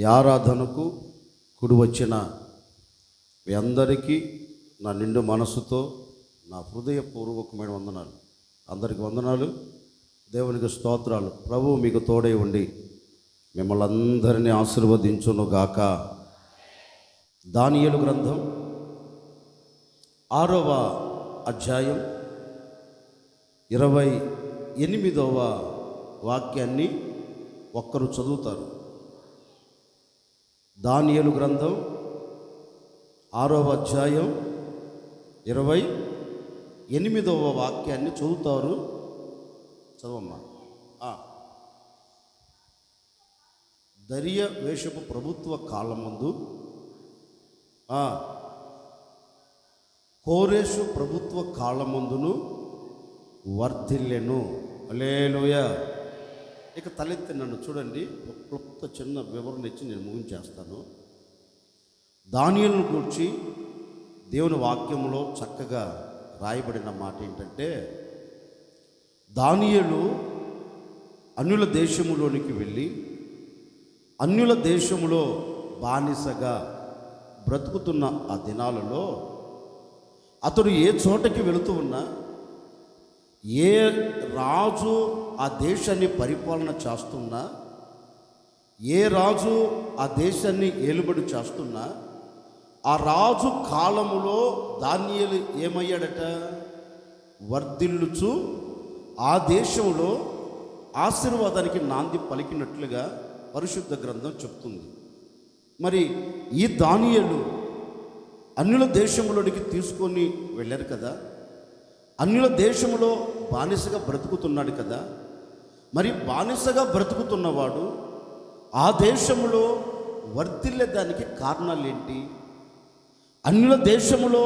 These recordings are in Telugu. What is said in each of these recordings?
ఈ ఆరాధనకు కూడి వచ్చిన మీ అందరికీ నా నిండు మనసుతో నా హృదయపూర్వకమైన వందనాలు. అందరికీ వందనాలు, దేవునికి స్తోత్రాలు. ప్రభువు మీకు తోడై ఉండి మిమ్మల్ని అందరినీ ఆశీర్వదించును గాక. దానియేలు గ్రంథం 6వ అధ్యాయం 28వ వాక్యాన్ని ఒక్కరు చదువుతారు. దానియేలు గ్రంథం 6వ అధ్యాయం 28వ వాక్యాన్ని చదువుతారు. చదవమ్మా. దర్యావేషపు ప్రభుత్వ కాలమందు కోరేషు ప్రభుత్వ కాలమందును వర్ధిల్లెను. హల్లెలూయా. ఇక తలెత్తి నన్ను చూడండి. ఒక క్లుప్త చిన్న వివరణ ఇచ్చి నేను ముగించేస్తాను. దానియేలును గూర్చి దేవుని వాక్యంలో చక్కగా రాయబడిన మాట ఏంటంటే, దానియేలు అన్యుల దేశములోనికి వెళ్ళి అన్యుల దేశములో బానిసగా బ్రతుకుతున్న ఆ దినాలలో అతడు ఏ చోటకి వెళుతూ ఉన్నా, ఏ రాజు ఆ దేశాన్ని పరిపాలన చేస్తున్నా, ఏ రాజు ఆ దేశాన్ని ఏలుబడి చేస్తున్నా, ఆ రాజు కాలములో దానియేలు ఏమయ్యాడట? వర్ధిల్లుచు ఆ దేశంలో ఆశీర్వాదానికి నాంది పలికినట్లుగా పరిశుద్ధ గ్రంథం చెప్తుంది. మరి ఈ దానియేలు అన్యుల దేశంలోనికి తీసుకొని వెళ్ళారు కదా, అన్యుల దేశంలో బానిసగా బ్రతుకుతున్నాడు కదా. మరి బానిసగా బ్రతుకుతున్నవాడు ఆ దేశంలో వర్ధిల్లేదానికి కారణాలు ఏంటి? అన్యుల దేశంలో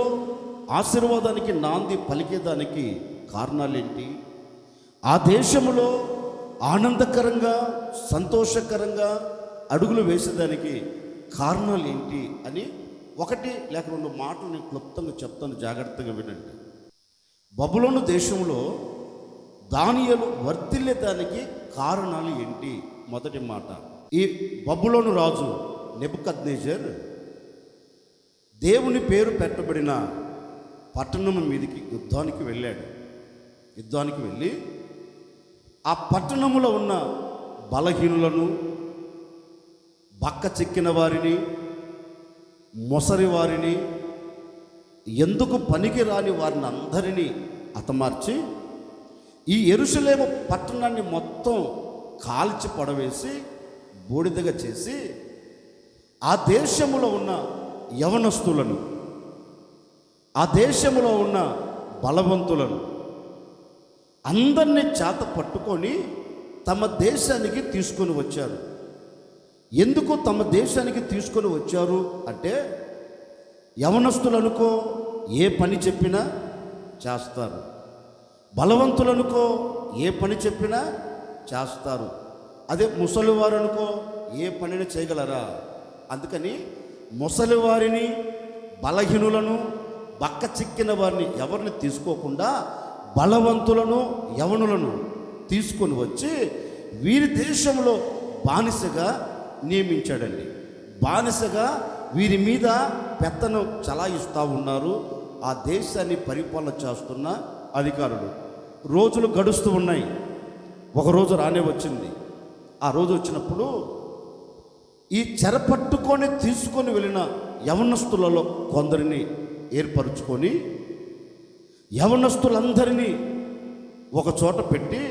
ఆశీర్వాదానికి నాంది పలికేదానికి కారణాలేంటి? ఆ దేశంలో ఆనందకరంగా సంతోషకరంగా అడుగులు వేసేదానికి కారణాలు ఏంటి అని ఒకటి లేక రెండు మాటలు నేను క్లుప్తంగా చెప్తాను, జాగ్రత్తగా వినండి. బబులోను దేశంలో దానియేలు వర్ధిల్లేదానికి కారణాలు ఏంటి? మొదటి మాట, ఈ బబులోను రాజు నెబుకద్నెజర్ దేవుని పేరు పెట్టబడిన పట్టణం మీదకి యుద్ధానికి వెళ్ళాడు. యుద్ధానికి వెళ్ళి ఆ పట్టణంలో ఉన్న బలహీనులను, బక్క చిక్కిన వారిని, మొసరి వారిని, ఎందుకు పనికి రాని వారిని అందరినీ హతమార్చి ఈ యెరూషలేము పట్టణాన్ని మొత్తం కాల్చి పడవేసి బూడిదగా చేసి ఆ దేశంలో ఉన్న యవనస్తులను, ఆ దేశంలో ఉన్న బలవంతులను అందరినీ చేత పట్టుకొని తమ దేశానికి తీసుకొని వచ్చారు. ఎందుకు తమ దేశానికి తీసుకొని వచ్చారు అంటే, యవనస్తులనుకో ఏ పని చెప్పినా చేస్తారు, బలవంతులనుకో ఏ పని చెప్పినా చేస్తారు, అదే ముసలివారు అనుకో ఏ పనిని చేయగలరా? అందుకని ముసలివారిని, బలహీనులను, బక్క చిక్కిన వారిని ఎవరిని తీసుకోకుండా బలవంతులను, యవనులను తీసుకొని వచ్చి వీరి దేశంలో బానిసగా నియమించాడండి. బానిసగా వీరి మీద పెత్తనం చలాయిస్తూ ఉన్నారు ఆ దేశాన్ని పరిపాలన చేస్తున్న అధికారులు. రోజులు గడుస్తూ ఉన్నాయి. ఒకరోజు రానే వచ్చింది. ఆ రోజు వచ్చినప్పుడు ఈ చెరపట్టుకొని తీసుకొని వెళ్ళిన యవనస్తులలో కొందరిని ఏర్పరచుకొని యవనస్తులందరినీ ఒక చోట పెట్టి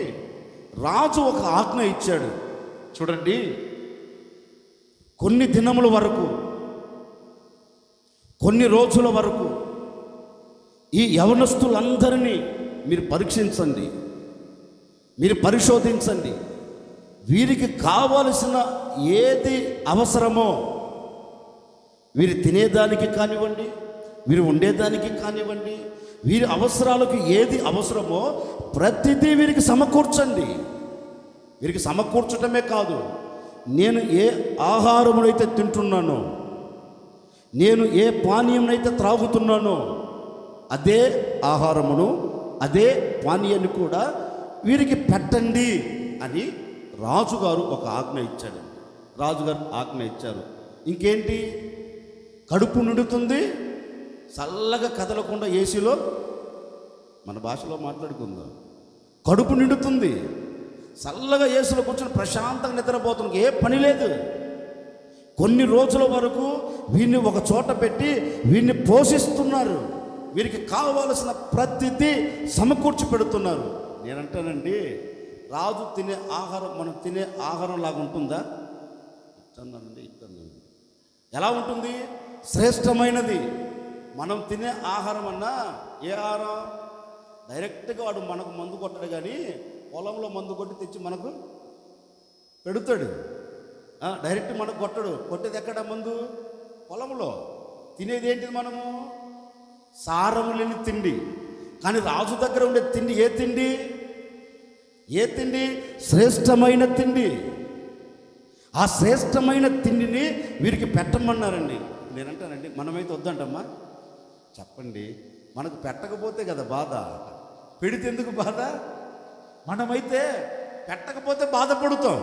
రాజు ఒక ఆజ్ఞ ఇచ్చాడు. చూడండి, కొన్ని దినముల వరకు, కొన్ని రోజుల వరకు ఈ యవనస్తులందరినీ మీరు పరీక్షించండి, మీరు పరిశోధించండి. వీరికి కావలసిన ఏది అవసరమో, వీరు తినేదానికి కానివ్వండి, వీరు ఉండేదానికి కానివ్వండి, వీరి అవసరాలకు ఏది అవసరమో ప్రతిదీ వీరికి సమకూర్చండి. వీరికి సమకూర్చటమే కాదు, నేను ఏ ఆహారమునైతే తింటున్నానో, నేను ఏ పానీయంనైతే త్రాగుతున్నానో అదే ఆహారమును, అదే పానీయాన్ని కూడా వీరికి పెట్టండి అని రాజుగారు ఒక ఆజ్ఞ ఇచ్చాడు. రాజుగారు ఆజ్ఞ ఇచ్చారు. ఇంకేంటి, కడుపు నిండుతుంది, చల్లగా కదలకుండా ఏసీలో, మన భాషలో మాట్లాడుకుందాం, కడుపు నిండుతుంది, చల్లగా ఏసీలో కూర్చొని ప్రశాంతంగా నిద్రపోతుంది, ఏ పని లేదు. కొన్ని రోజుల వరకు వీరిని ఒక చోట పెట్టి వీరిని పోషిస్తున్నారు, వీరికి కావలసిన ప్రతిదీ సమకూర్చి పెడుతున్నారు. నేనంటానండి, రాజు తినే ఆహారం మనం తినే ఆహారం లాగా ఉంటుందా? ఇస్తున్నానండి, ఎలా ఉంటుంది? శ్రేష్టమైనది. మనం తినే ఆహారం అన్నా ఏ ఆహారం? డైరెక్ట్గా వాడు మనకు మందు కొట్టడు, కానీ పొలంలో మందు కొట్టి తెచ్చి మనకు పెడతాడు. డైరెక్ట్ మనకు కొట్టడు. కొట్టేది ఎక్కడ? మందు పొలంలో. తినేది ఏంటిది? మనము సారము లేని తిండి. కానీ రాజు దగ్గర ఉండే తిండి ఏ తిండి? ఏ తిండి? శ్రేష్టమైన తిండి. ఆ శ్రేష్టమైన తిండిని వీరికి పెట్టమన్నారండి. నేనంటానండి, మనమైతే వద్దంటమ్మా, చెప్పండి, మనకు పెట్టకపోతే కదా బాధ, పెడితే ఎందుకు బాధ? మనమైతే పెట్టకపోతే బాధపడుతాం.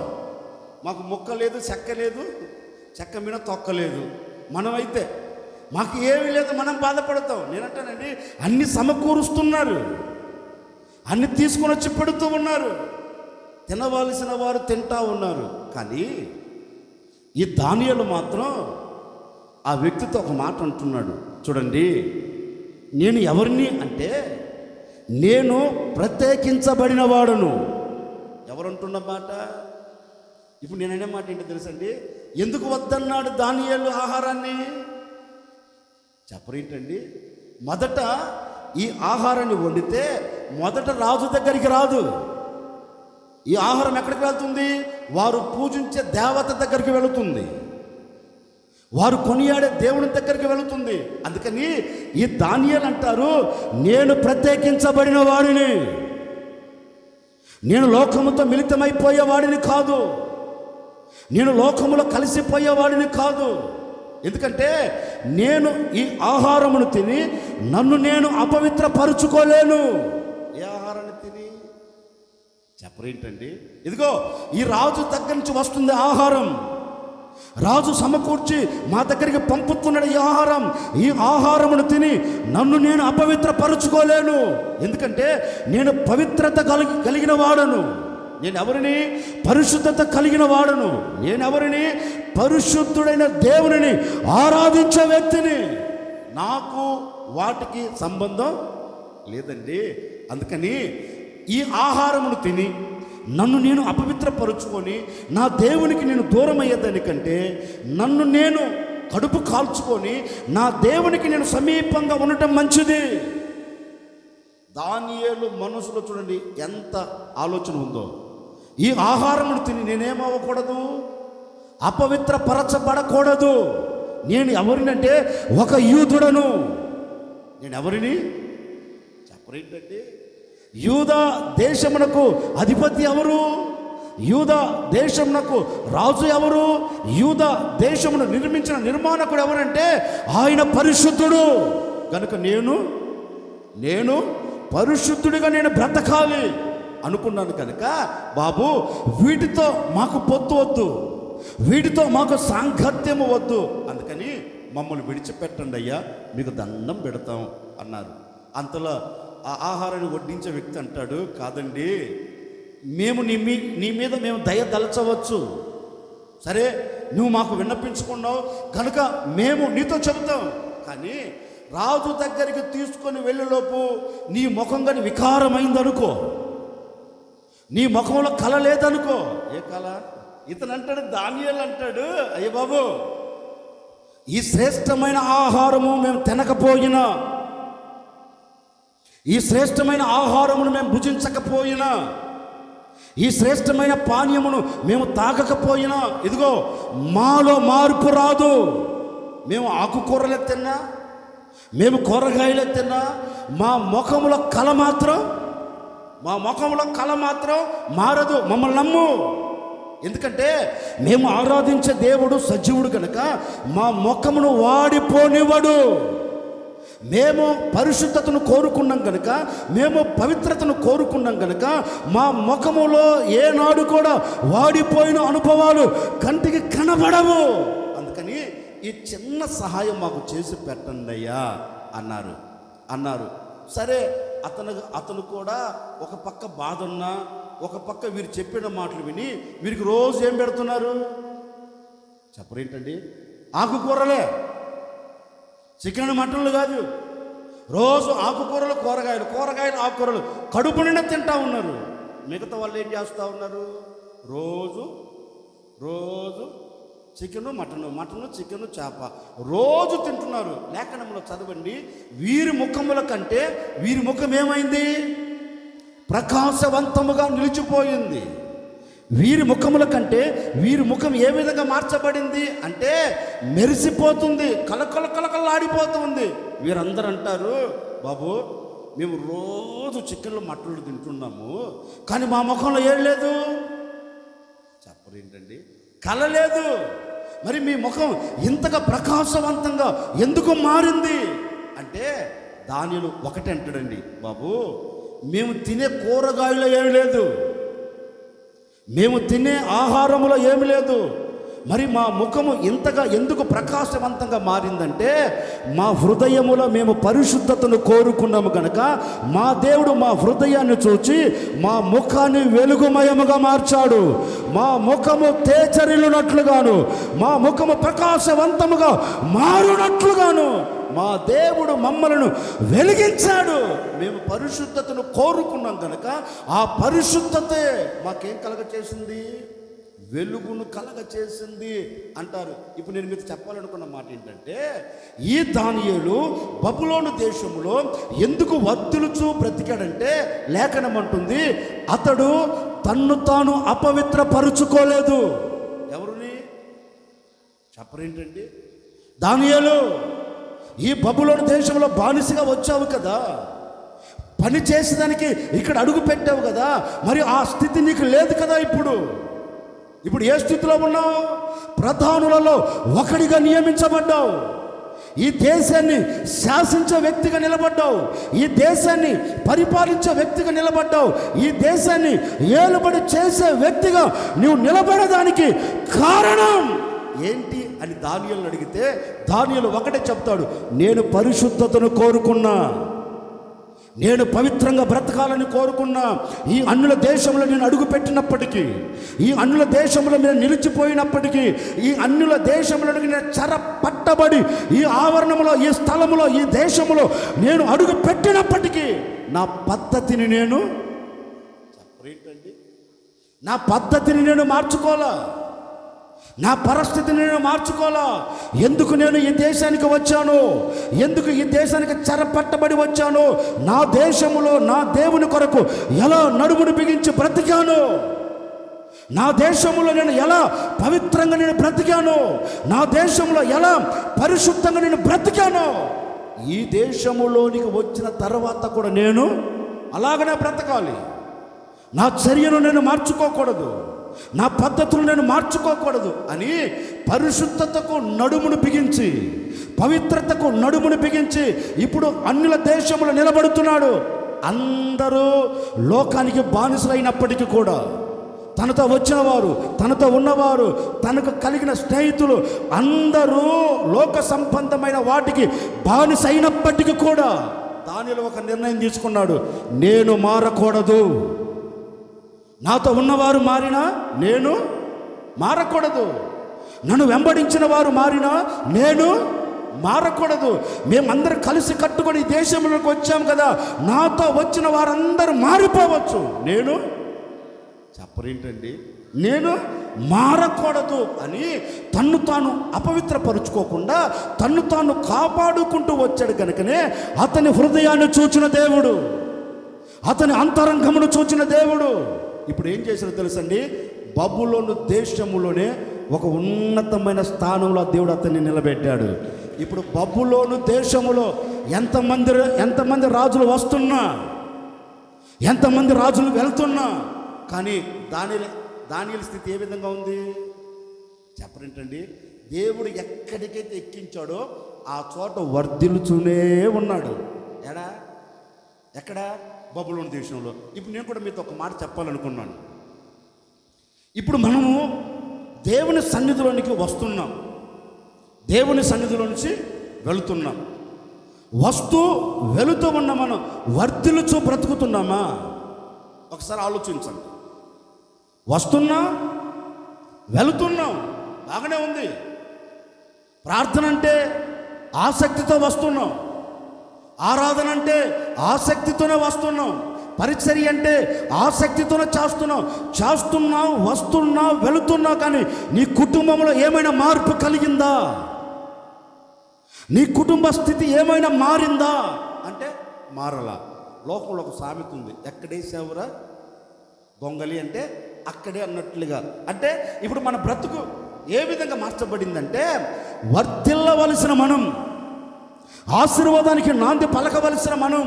మాకు ముక్క లేదు, చెక్క లేదు, చెక్క మీద తొక్క లేదు. మనమైతే మాకు ఏమీ లేదు, మనం బాధపడతాం. నేనంటానండి, అన్ని సమకూరుస్తున్నారు, అన్ని తీసుకొని వచ్చి పెడుతూ ఉన్నారు, తినవలసిన వారు తింటా ఉన్నారు. కానీ ఈ దానియేలు మాత్రం ఆ వ్యక్తితో ఒక మాట అంటున్నాడు. చూడండి, నేను ఎవరిని అంటే, నేను ప్రత్యేకించబడిన వాడును. ఎవరంటున్న మాట? ఇప్పుడు నేననే మాట ఏంటో తెలుసండి? ఎందుకు వద్దన్నాడు దానియేలు ఆహారాన్ని? చెప్పరేంటండి? మొదట ఈ ఆహారాన్ని వండితే మొదట రాజు దగ్గరికి రాదు. ఈ ఆహారం ఎక్కడికి వెళ్తుంది? వారు పూజించే దేవత దగ్గరికి వెళుతుంది, వారు కొనియాడే దేవుని దగ్గరికి వెళుతుంది. అందుకని ఈ దానియేలు అంటారు, నేను ప్రత్యేకించబడిన వాడిని, నేను లోకముతో మిళితమైపోయేవాడిని కాదు, నేను లోకములో కలిసిపోయేవాడిని కాదు. ఎందుకంటే నేను ఈ ఆహారమును తిని నన్ను నేను అపవిత్రపరుచుకోలేను. ఏ ఆహారాన్ని తిని? చెప్పరేంటండి? ఇదిగో ఈ రాజు దగ్గర నుంచి వస్తుంది ఆహారం, రాజు సమకూర్చి మా దగ్గరికి పంపుతున్నాడు ఈ ఆహారం. ఈ ఆహారమును తిని నన్ను నేను అపవిత్రపరుచుకోలేను. ఎందుకంటే నేను పవిత్రత కలిగిన వాడను. నేను ఎవరిని? పరిశుద్ధత కలిగిన వాడను. నేనెవరిని? పరిశుద్ధుడైన దేవునిని ఆరాధించే వ్యక్తిని. నాకు వాటికి సంబంధం లేదండి. అందుకని ఈ ఆహారమును తిని నన్ను నేను అపవిత్రపరుచుకొని నా దేవునికి నేను దూరం అయ్యేదానికంటే నన్ను నేను కడుపు కాల్చుకొని నా దేవునికి నేను సమీపంగా ఉండటం మంచిది. దానియేలు మనసులో చూడండి ఎంత ఆలోచన ఉందో. ఈ ఆహారమును తిని నేనేమవ్వకూడదు? అపవిత్రపరచబడకూడదు. నేను ఎవరినంటే ఒక యూదుడను. నేను ఎవరిని? చెప్పరేంటంటే, యూదా దేశమునకు అధిపతి ఎవరు? యూదా దేశమునకు రాజు ఎవరు? యూదా దేశమును నిర్మించిన నిర్మాణకుడు ఎవరంటే ఆయన పరిశుద్ధుడు. కనుక నేను పరిశుద్ధుడిగా నేను బ్రతకాలి అనుకున్నాను. కనుక బాబు, వీటితో మాకు పొత్తు వద్దు, వీటితో మాకు సాంగత్యము వద్దు, అందుకని మమ్మల్ని విడిచిపెట్టండి అయ్యా, మీకు దండం పెడతాం అన్నారు. అంతలో ఆ ఆహారాన్ని వడ్డించే వ్యక్తి అంటాడు, కాదండి, మేము నీ మీద మేము దయ దలచవచ్చు, సరే నువ్వు మాకు విన్నపించుకున్నావు కనుక మేము నీతో చెబుతాం, కానీ రాజు దగ్గరికి తీసుకొని వెళ్ళేలోపు నీ ముఖం కానీ వికారమైందనుకో, నీ ముఖంలో కళ లేదనుకో. ఏ కళ? ఇతను అంటాడు, దానియేలు అంటాడు, అయ్య బాబు, ఈ శ్రేష్టమైన ఆహారము మేము తినకపోయినా, ఈ శ్రేష్టమైన ఆహారమును మేము భుజించకపోయినా, ఈ శ్రేష్టమైన పానీయమును మేము తాగకపోయినా, ఇదిగో మాలో మార్పు రాదు. మేము ఆకుకూరలే తిన్నా, మేము కూరగాయలే తిన్నా, మా ముఖములో కళ మాత్రం మారదు. మమ్మల్ని నమ్ము. ఎందుకంటే మేము ఆరాధించే దేవుడు సజీవుడు కనుక మా ముఖమును వాడిపోనివ్వడు. మేము పరిశుద్ధతను కోరుకున్నాం కనుక, మేము పవిత్రతను కోరుకున్నాం కనుక మా ముఖములో ఏనాడు కూడా వాడిపోయిన అనుభవాలు కంటికి కనబడవు. అందుకని ఈ చిన్న సహాయం మాకు చేసి పెట్టండి అయ్యా అన్నారు. సరే, అతను కూడా ఒక పక్క బాధ ఉన్నా, ఒక పక్క వీరు చెప్పిన మాటలు విని వీరికి రోజు ఏం పెడుతున్నారు చెప్పరేంటండి? ఆకుకూరలే, చికెన్ మటన్లు కాదు, రోజు ఆకుకూరలు, కూరగాయలు ఆకుకూరలు కడుపు నిండా తింటా ఉన్నారు. మిగతా వాళ్ళు ఏం చేస్తూ ఉన్నారు? రోజు మటను చికెను చేప రోజు తింటున్నారు. లేఖనంలో చదవండి, వీరి ముఖముల కంటే వీరి ముఖం ఏమైంది? ప్రకాశవంతముగా నిలిచిపోయింది. వీరి ముఖముల కంటే వీరి ముఖం ఏ విధంగా మార్చబడింది అంటే మెరిసిపోతుంది, కలకలాడిపోతుంది. వీరందరూ అంటారు, బాబు మేము రోజు చికెన్లు మటన్లు తింటున్నాము, కానీ మా ముఖంలో ఏం లేదు. చెప్పరేంటండి? కళ లేదు. మరి మీ ముఖం ఇంతగా ప్రకాశవంతంగా ఎందుకు మారింది అంటే దానిలో ఒకటి అంటాడండి, బాబు మేము తినే కూరగాయలు ఏమి లేదు, మేము తినే ఆహారములో ఏమి లేదు. మరి మా ముఖము ఇంతగా ఎందుకు ప్రకాశవంతంగా మారిందంటే మా హృదయములో మేము పరిశుద్ధతను కోరుకున్నాము కనుక మా దేవుడు మా హృదయాన్ని చూచి మా ముఖాన్ని వెలుగుమయముగా మార్చాడు. మా ముఖము తేజరిల్లునట్లుగాను, మా ముఖము ప్రకాశవంతముగా మారునట్లుగాను మా దేవుడు మమ్మలను వెలిగించాడు. మేము పరిశుద్ధతను కోరుకున్నాం కనుక ఆ పరిశుద్ధతే మాకేం కలగచేసింది? వెలుగును కలగచేసింది అంటారు. ఇప్పుడు నేను మీకు చెప్పాలనుకున్న మాట ఏంటంటే, ఈ దానియేలు బబులోను దేశంలో ఎందుకు వర్ధిల్లుచూ బ్రతికాడంటే లేఖనం అంటుంది, అతడు తన్ను తాను అపవిత్రపరుచుకోలేదు. ఎవరిని చెప్పరేంటండి? దానియేలు, ఈ బబులోను దేశంలో బానిసగా వచ్చావు కదా, పని చేసేదానికి ఇక్కడ అడుగు పెట్టావు కదా, మరి ఆ స్థితి నీకు లేదు కదా. ఇప్పుడు ఏ స్థితిలో ఉన్నావు? ప్రధానులలో ఒకడిగా నియమించబడ్డావు. ఈ దేశాన్ని శాసించే వ్యక్తిగా నిలబడ్డావు, ఈ దేశాన్ని పరిపాలించే వ్యక్తిగా నిలబడ్డావు, ఈ దేశాన్ని ఏలుబడి చేసే వ్యక్తిగా నువ్వు నిలబడడానికి కారణం ఏంటి అని దానియేలును అడిగితే దానియేలు ఒకటే చెప్తాడు, నేను పరిశుద్ధతను కోరుకున్నా, నేను పవిత్రంగా బ్రతకాలని కోరుకున్నా. ఈ అన్యుల దేశంలో నేను అడుగు పెట్టినప్పటికీ, ఈ అన్యుల దేశంలో నేను నిలిచిపోయినప్పటికీ, ఈ అన్యుల దేశంలో నేను చెర పట్టబడి ఈ ఆవరణంలో, ఈ స్థలంలో, ఈ దేశంలో నేను అడుగు పెట్టినప్పటికీ నా పద్ధతిని నేను మార్చుకోవాలా, నా పరిస్థితిని నేను మార్చుకోవాలా. ఎందుకు నేను ఈ దేశానికి వచ్చాను, ఎందుకు ఈ దేశానికి చెరపట్టబడి వచ్చాను, నా దేశములో నా దేవుని కొరకు ఎలా నడుమును బిగించి బ్రతికాను, నా దేశంలో నేను ఎలా పవిత్రంగా నేను బ్రతికాను, నా దేశంలో ఎలా పరిశుద్ధంగా నేను బ్రతికాను, ఈ దేశములోనికి వచ్చిన తర్వాత కూడా నేను అలాగనే బ్రతకాలి. నా చర్యను నేను మార్చుకోకూడదు, నా పద్ధతులు నేను మార్చుకోకూడదు అని పరిశుద్ధతకు నడుమును బిగించి, పవిత్రతకు నడుమును బిగించి ఇప్పుడు అన్యుల దేశంలో నిలబడుతున్నాడు. అందరూ లోకానికి బానిసలైనప్పటికీ కూడా తనతో వచ్చిన వారు, తనతో ఉన్నవారు, తనకు కలిగిన స్నేహితులు అందరూ లోక సంబంధమైన వాటికి బానిస అయినప్పటికీ కూడా దానిలో ఒక నిర్ణయం తీసుకున్నాడు, నేను మారకూడదు. నాతో ఉన్నవారు మారినా నేను మారకూడదు, నన్ను వెంబడించిన వారు మారినా నేను మారకూడదు. మేమందరం కలిసి కట్టుకొని ఈ దేశంలోకి వచ్చాం కదా, నాతో వచ్చిన వారందరూ మారిపోవచ్చు, నేను చెప్పరేంటండి, నేను మారకూడదు అని తన్ను తాను అపవిత్రపరుచుకోకుండా తన్ను తాను కాపాడుకుంటూ వచ్చాడు. కనుకనే అతని హృదయాన్ని చూచిన దేవుడు, అతని అంతరంగమును చూచిన దేవుడు ఇప్పుడు ఏం చేశారో తెలుసండి, బబులోను దేశములోనే ఒక ఉన్నతమైన స్థానంలో దేవుడు అతన్ని నిలబెట్టాడు. ఇప్పుడు బబులోను దేశములో ఎంతమంది రాజులు వస్తున్నా, ఎంతమంది రాజులు వెళ్తున్నా, కానీ దానియేలు స్థితి ఏ విధంగా ఉంది చెప్పరేంటండి? దేవుడు ఎక్కడికైతే ఎక్కించాడో ఆ చోట వర్ధిల్లుతూనే ఉన్నాడు. ఎక్కడ? బబులోను దేశంలో. ఇప్పుడు నేను కూడా మీతో ఒక మాట చెప్పాలనుకున్నాను. ఇప్పుడు మనము దేవుని సన్నిధిలోనికి వస్తున్నాం, దేవుని సన్నిధిలో నుంచి వెళుతున్నాం. వెళుతూ ఉన్న మనం వర్ధిల్లుచూ బ్రతుకుతున్నామా? ఒకసారి ఆలోచించండి. వస్తున్నాం, వెళుతున్నాం, బాగానే ఉంది. ప్రార్థన అంటే ఆసక్తితో వస్తున్నాం, ఆరాధన అంటే ఆసక్తితోనే వస్తున్నాం, పరిచర్య అంటే ఆసక్తితోనే చేస్తున్నాం, వస్తున్నాం, వెళుతున్నావు. కానీ నీ కుటుంబంలో ఏమైనా మార్పు కలిగిందా? నీ కుటుంబ స్థితి ఏమైనా మారిందా అంటే మారలా. లోకంలో ఒక సామెత ఉంది, ఎక్కడేసావురా గొంగలి అంటే అక్కడే అన్నట్లుగా. అంటే ఇప్పుడు మన బ్రతుకు ఏ విధంగా మార్చబడిందంటే, వర్ధిల్లవలసిన మనం, ఆశీర్వాదానికి నాంది పలకవలసిన మనం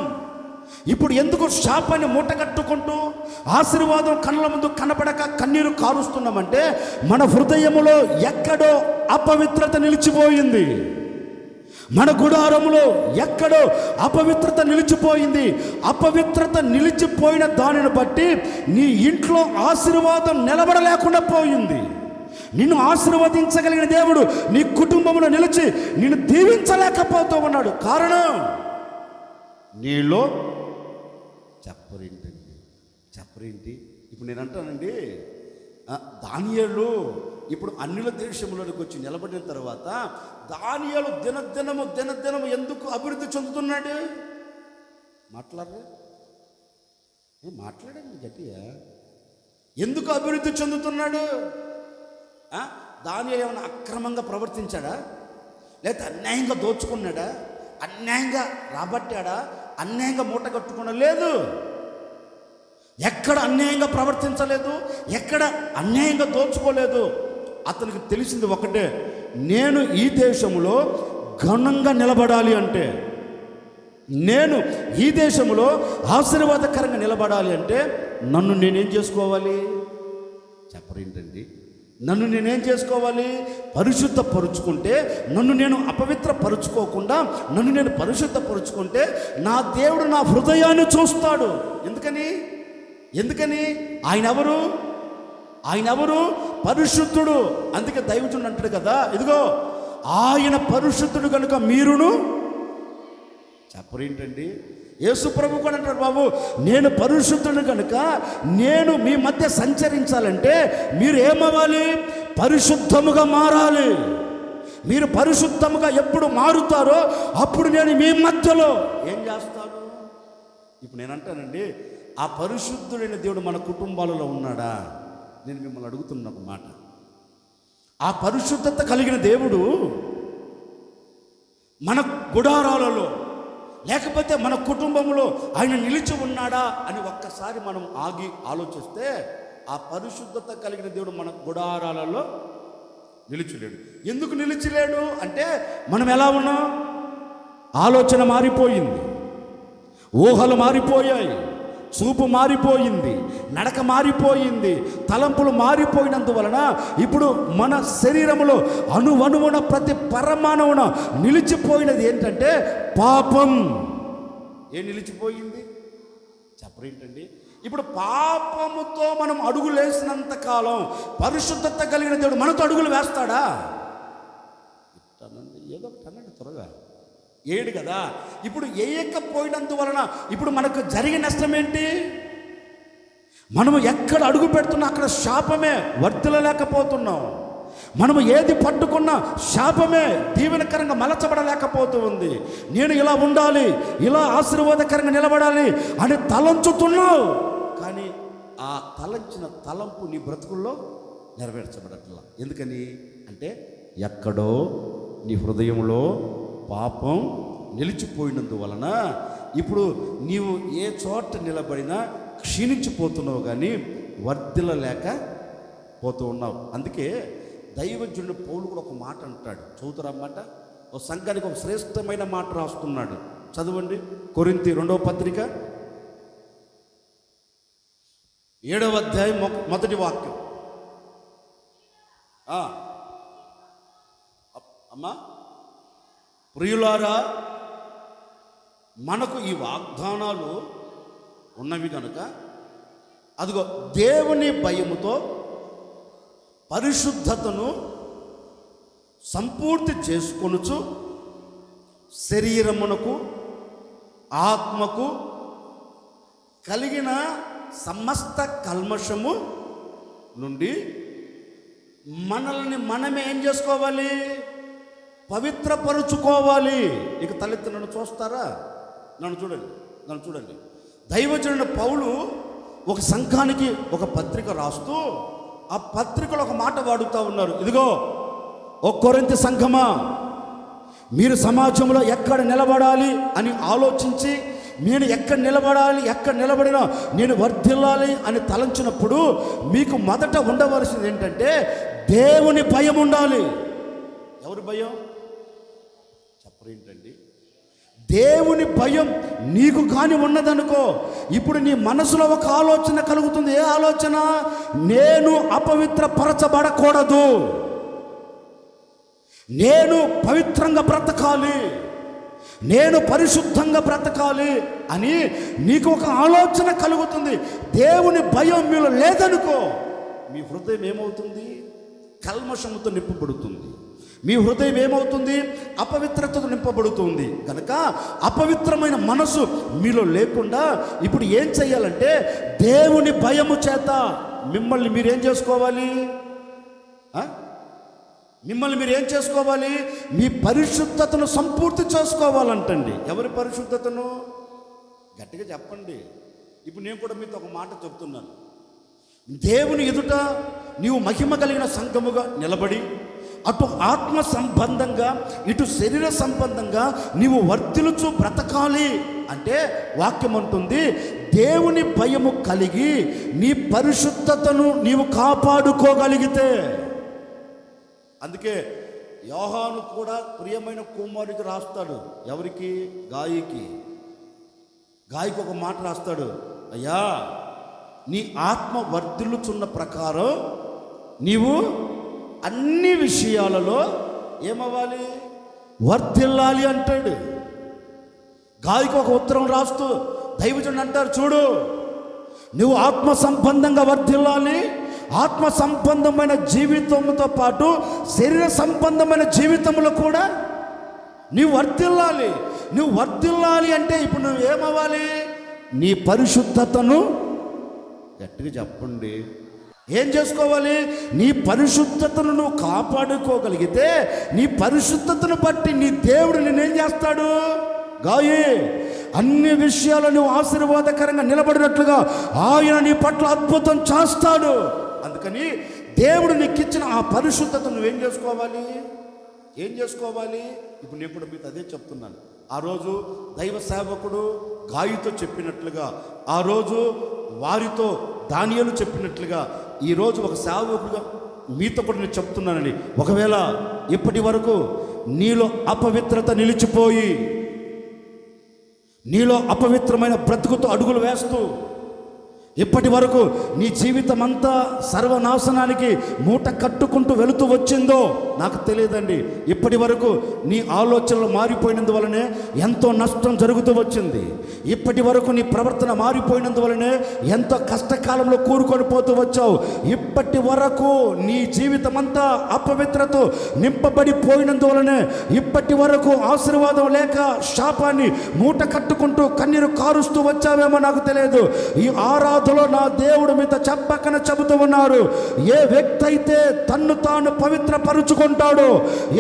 ఇప్పుడు ఎందుకు శాపాన్ని మూటగట్టుకుంటూ ఆశీర్వాదం కళ్ళ ముందు కనపడక కన్నీరు కారుస్తున్నామంటే, మన హృదయములో ఎక్కడో అపవిత్రత నిలిచిపోయింది. మన గుడారములో ఎక్కడో అపవిత్రత నిలిచిపోయింది. అపవిత్రత నిలిచిపోయిన దానిని బట్టి నీ ఇంట్లో ఆశీర్వాదం నిలబడలేకుండా పోయింది. నిన్ను ఆశీర్వదించగలిగిన దేవుడు నీ కుటుంబంలో నిలిచి నిన్ను దీవించలేకపోతూ ఉన్నాడు. కారణం నీలో చెప్పరేంటి. ఇప్పుడు నేను అంటానండి, దానియేలు ఇప్పుడు అన్యుల దేశంలోకి వచ్చి నిలబడిన తర్వాత దానియేలు దినదినము ఎందుకు అభివృద్ధి చెందుతున్నాడు? మాట్లాడండి గట్టిగా. ఎందుకు అభివృద్ధి చెందుతున్నాడు? దానియేలు ఏమైనా అక్రమంగా ప్రవర్తించాడా? లేదా అన్యాయంగా దోచుకున్నాడా? అన్యాయంగా రాబట్టాడా? అన్యాయంగా మూట కట్టుకున్నా? లేదు, ఎక్కడ అన్యాయంగా ప్రవర్తించలేదు, ఎక్కడ అన్యాయంగా దోచుకోలేదు. అతనికి తెలిసింది ఒకటే, నేను ఈ దేశంలో ఘనంగా నిలబడాలి అంటే, నేను ఈ దేశంలో ఆశీర్వాదకరంగా నిలబడాలి అంటే నన్ను నేనేం చేసుకోవాలి? చెప్పరేంటండి. నన్ను నేనేం చేసుకోవాలి? పరిశుద్ధపరుచుకుంటే, నన్ను నేను అపవిత్రపరుచుకోకుండా నన్ను నేను పరిశుద్ధపరుచుకుంటే నా దేవుడు నా హృదయాన్ని చూస్తాడు. ఎందుకని ఆయన ఎవరు? పరిశుద్ధుడు. అందుకే దైవజనుడు అంటాడు కదా, ఇదిగో ఆయన పరిశుద్ధుడు కనుక మీరును. చెప్పరేంటండి. యేసు ప్రభు కూడా అంటాడు, బాబు నేను పరిశుద్ధుడు కనుక నేను మీ మధ్య సంచరించాలంటే మీరు ఏమవ్వాలి? పరిశుద్ధముగా మారాలి. మీరు పరిశుద్ధముగా ఎప్పుడు మారుతారో అప్పుడు నేను మీ మధ్యలో ఏం చేస్తాను? ఇప్పుడు నేను అంటానండి, ఆ పరిశుద్ధుడైన దేవుడు మన కుటుంబాలలో ఉన్నాడా? నేను మిమ్మల్ని అడుగుతున్న ఒక మాట. ఆ పరిశుద్ధత కలిగిన దేవుడు మన గుడారాలలో లేకపోతే మన కుటుంబంలో ఆయన నిలిచి ఉన్నాడా అని ఒక్కసారి మనం ఆగి ఆలోచిస్తే, ఆ పరిశుద్ధత కలిగిన దేవుడు మన గుడారాలలో నిలిచిలేడు. ఎందుకు నిలిచిలేడు అంటే, మనం ఎలా ఉన్నాం? ఆలోచన మారిపోయింది, ఊహలు మారిపోయాయి, చూపు మారిపోయింది, నడక మారిపోయింది, తలంపులు మారిపోయినందువలన ఇప్పుడు మన శరీరంలో అణువణువున ప్రతి పరమాణువున నిలిచిపోయినది ఏంటంటే పాపం. ఏం నిలిచిపోయింది? చెప్పరేంటండి. ఇప్పుడు పాపముతో మనం అడుగులేసినంత కాలం పరిశుద్ధత కలిగిన దేవుడు మనతో అడుగులు వేస్తాడా? ఏదో ఒకటి అనండి త్వరగా. ఏడు కదా. ఇప్పుడు వేయకపోయినందువలన ఇప్పుడు మనకు జరిగిన నష్టం ఏంటి? మనము ఎక్కడ అడుగు పెడుతున్నా అక్కడ శాపమే, వర్ధిల్లలేకపోతున్నాం. మనము ఏది పట్టుకున్నా శాపమే, దీవెనకరంగా మలచబడలేకపోతూ ఉంది. నేను ఇలా ఉండాలి, ఇలా ఆశీర్వాదకరంగా నిలబడాలి అని తలంచుతున్నావు, కానీ ఆ తలంచిన తలంపు నీ బ్రతుకుల్లో నెరవేర్చబడట్లా. ఎందుకని అంటే, ఎక్కడో నీ హృదయంలో పాపం నిలిచిపోయినందువలన ఇప్పుడు నీవు ఏ చోట నిలబడినా క్షీణించిపోతున్నావు, కానీ వర్ధిల్లలేకపోతూ ఉన్నావు. అందుకే దైవజనుడు పౌలు కూడా ఒక మాట అంటాడు, చదువుతారన్నమాట. ఒక సంఘానికి ఒక శ్రేష్టమైన మాట రాస్తున్నాడు, చదవండి. కొరింథీ 2వ పత్రిక 7వ అధ్యాయం 1వ వాక్యం. అమ్మా ప్రియులారా, మనకు ఈ వాగ్దానాలు ఉన్నవి కనుక అదిగో దేవుని భయముతో పరిశుద్ధతను సంపూర్తి చేసుకొనుచు శరీరమునకు ఆత్మకు కలిగిన సమస్త కల్మషము నుండి మనల్ని మనమే ఏం చేసుకోవాలి? పవిత్రపరుచుకోవాలి. ఇక తలెత్తి నన్ను చూస్తారా? నన్ను చూడండి. దైవజనుడు పౌలు ఒక సంఘానికి ఒక పత్రిక రాస్తూ ఆ పత్రికలో ఒక మాట వాడుతూ ఉన్నారు. ఇదిగో ఓ కొరింథీ సంఘమా, మీరు సమాజంలో ఎక్కడ నిలబడాలి అని ఆలోచించి, నేను ఎక్కడ నిలబడినా నేను వర్ధిల్లాలి అని తలంచినప్పుడు మీకు మొదట ఉండవలసింది ఏంటంటే దేవుని భయం ఉండాలి. ఎవరి భయం? చెప్పరేంటండి? దేవుని భయం నీకు కాని ఉన్నదనుకో, ఇప్పుడు నీ మనసులో ఒక ఆలోచన కలుగుతుంది. ఏ ఆలోచన? నేను అపవిత్రపరచబడకూడదు, నేను పవిత్రంగా బ్రతకాలి, నేను పరిశుద్ధంగా బ్రతకాలి అని నీకు ఒక ఆలోచన కలుగుతుంది. దేవుని భయం మీలో లేదనుకో, మీ హృదయం ఏమవుతుంది? కల్మషముతో నింపబడుతుంది. మీ హృదయం ఏమవుతుంది? అపవిత్రతతో నింపబడుతుంది. కనుక అపవిత్రమైన మనసు మీలో లేకుండా ఇప్పుడు ఏం చెయ్యాలంటే దేవుని భయము చేత మిమ్మల్ని మీరు ఏం చేసుకోవాలి? మీ పరిశుద్ధతను సంపూర్తి చేసుకోవాలంటండి. ఎవరి పరిశుద్ధతను? గట్టిగా చెప్పండి. ఇప్పుడు నేను కూడా మీతో ఒక మాట చెప్తున్నాను. దేవుని ఎదుట నీవు మహిమ కలిగిన సంఘముగా నిలబడి అటు ఆత్మ సంబంధంగా ఇటు శరీర సంబంధంగా నీవు వర్ధిల్లుచు బ్రతకాలి అంటే వాక్యం అంటుంది, దేవుని భయము కలిగి నీ పరిశుద్ధతను నీవు కాపాడుకోగలిగితే. అందుకే యోహాను కూడా ప్రియమైన కుమారుడికి రాస్తాడు. ఎవరికి? గాయికి ఒక మాట రాస్తాడు. అయ్యా, నీ ఆత్మ వర్ధిల్లుచున్న ప్రకారం నీవు అన్ని విషయాలలో ఏమవ్వాలి? వర్ధిల్లాలి అంటాడు. గాయకు ఒక ఉత్తరం రాస్తూ దైవజనుడు అంటారు, చూడు, నువ్వు ఆత్మ సంబంధంగా వర్ధిల్లాలి, ఆత్మ సంబంధమైన జీవితంతో పాటు శరీర సంబంధమైన జీవితంలో కూడా నువ్వు వర్ధిల్లాలి అంటే ఇప్పుడు నువ్వు ఏమవ్వాలి? నీ పరిశుద్ధతను, గట్టిగా చెప్పండి, ఏం చేసుకోవాలి? నీ పరిశుద్ధతను నువ్వు కాపాడుకోగలిగితే నీ పరిశుద్ధతను బట్టి నీ దేవుడు నేనేం చేస్తాడు? గాయే అన్ని విషయాలు నువ్వు ఆశీర్వాదకరంగా నిలబడినట్లుగా ఆయన నీ పట్ల అద్భుతం చేస్తాడు. అందుకని దేవుడు నీకు ఇచ్చిన ఆ పరిశుద్ధతను నువ్వేం చేసుకోవాలి? ఇప్పుడు నేను కూడా మీకు అదే చెప్తున్నాను. ఆ రోజు దైవ సేవకుడు గాయితో చెప్పినట్లుగా, ఆ రోజు వారితో దానియేలు చెప్పినట్లుగా ఈరోజు ఒక సేవకుడుగా మీతో కూడా నేను చెప్తున్నానండి. ఒకవేళ ఇప్పటి వరకు నీలో అపవిత్రత నిలిచిపోయి నీలో అపవిత్రమైన బ్రతుకుతో అడుగులు వేస్తూ ఇప్పటి వరకు నీ జీవితం అంతా సర్వనాశనానికి మూట కట్టుకుంటూ వెళుతూ వచ్చిందో నాకు తెలియదండి. ఇప్పటి వరకు నీ ఆలోచనలు మారిపోయినందువలనే ఎంతో నష్టం జరుగుతూ వచ్చింది. ఇప్పటి వరకు నీ ప్రవర్తన మారిపోయినందువలనే ఎంతో కష్టకాలంలో కూరుకొని పోతూ వచ్చావు. ఇప్పటి వరకు నీ జీవితం అంతా అపవిత్రతో నింపబడిపోయినందువలనే ఇప్పటి వరకు ఆశీర్వాదం లేక శాపాన్ని మూట కట్టుకుంటూ కన్నీరు కారుస్తూ వచ్చావేమో నాకు తెలియదు. ఈ ఆరాధనలో నా దేవుడు మీతో చెప్పకన చెబుతూ ఉన్నారు, ఏ వ్యక్తి అయితే తన్ను తాను పవిత్రపరుచుకుంటాడో,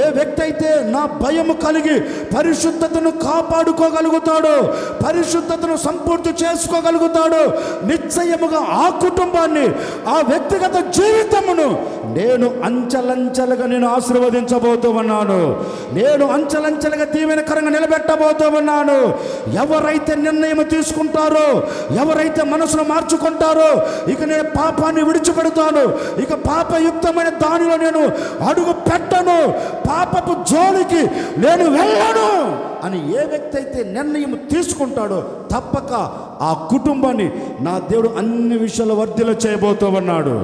ఏ వ్యక్తి అయితే నా భయము కలిగి పరిశుద్ధతను కాపాడుకోగలుగుతాడో, పరిశుద్ధతను సంపూర్తి చేసుకోగలుగుతాడో, నిశ్చయముగా ఆ కుటుంబాన్ని, ఆ వ్యక్తిగత జీవితమును నేను అంచెలంచెలుగా ఆశీర్వదించబోతూ ఉన్నాను. నేను అంచెలంచెలుగా దీవెనకరంగా నిలబెట్టబోతూ ఉన్నాను. ఎవరైతే నిర్ణయం తీసుకుంటారో, ఎవరైతే మనసును మార్చుకుంటారో, ఇక నేను పాపాన్ని విడిచిపెడతాను, ఇక పాపయుక్తమైన దానిలో నేను అడుగు పెట్టను, పాపపు జోలికి నేను వెళ్ళను అని ఏ వ్యక్తి అయితే నిర్ణయం తీసుకుంటాడో తప్పక ఆ కుటుంబాన్ని నా దేవుడు అన్ని విషయాలు వర్ధిల్ల చేయబోతూ ఉన్నాడు.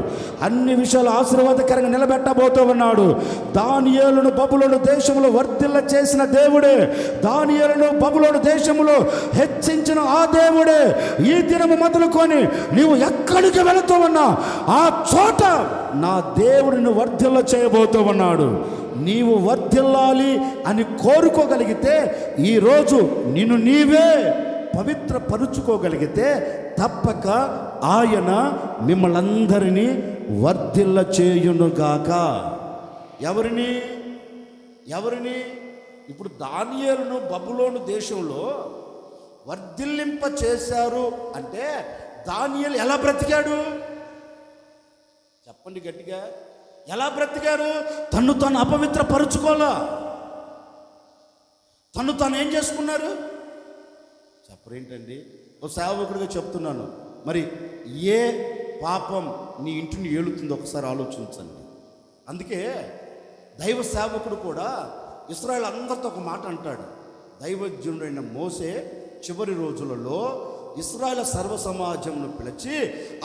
అన్ని విషయాలు ఆశీర్వాదకరంగా నిలబెట్టబోతూ ఉన్నాడు. దానియేలును బబులోను దేశంలో వర్ధిల్ల చేసిన దేవుడే, దానియేలును బబులోను దేశంలో హెచ్చించిన ఆ దేవుడే ఈ దినము మొదలుకొని నీవు ఎక్కడికి వెళుతూ ఉన్నా ఆ చోట నా దేవుడిని వర్ధిల్ల చేయబోతూ ఉన్నాడు. నీవు వర్ధిల్లాలి అని కోరుకోగలిగితే, ఈరోజు నిన్ను నీవే పవిత్రపరుచుకోగలిగితే తప్పక ఆయన మిమ్మల్ని అందరినీ వర్ధిల్ల చేయునుగాక. ఎవరిని? ఇప్పుడు దానియేలును బబులోను దేశంలో వర్ధిల్లింప చేశారు అంటే దానియేలు ఎలా బ్రతికాడు? చెప్పండి గట్టిగా. ఎలా బ్రతికారు? తను తాను అపవిత్రపరుచుకోలా. తను తాను ఏం చేసుకున్నారు? చెప్పరేంటండి? ఓ సేవకుడిగా చెప్తున్నాను. మరి ఏ పాపం నీ ఇంటిని ఏలుతుందో ఒకసారి ఆలోచించండి. అందుకే దైవ సేవకుడు కూడా ఇశ్రాయేలు అందరితో ఒక మాట అంటాడు. దైవజనుడైన మోసే చివరి రోజులలో ఇశ్రాయేలు సర్వ సమాజంను పిలిచి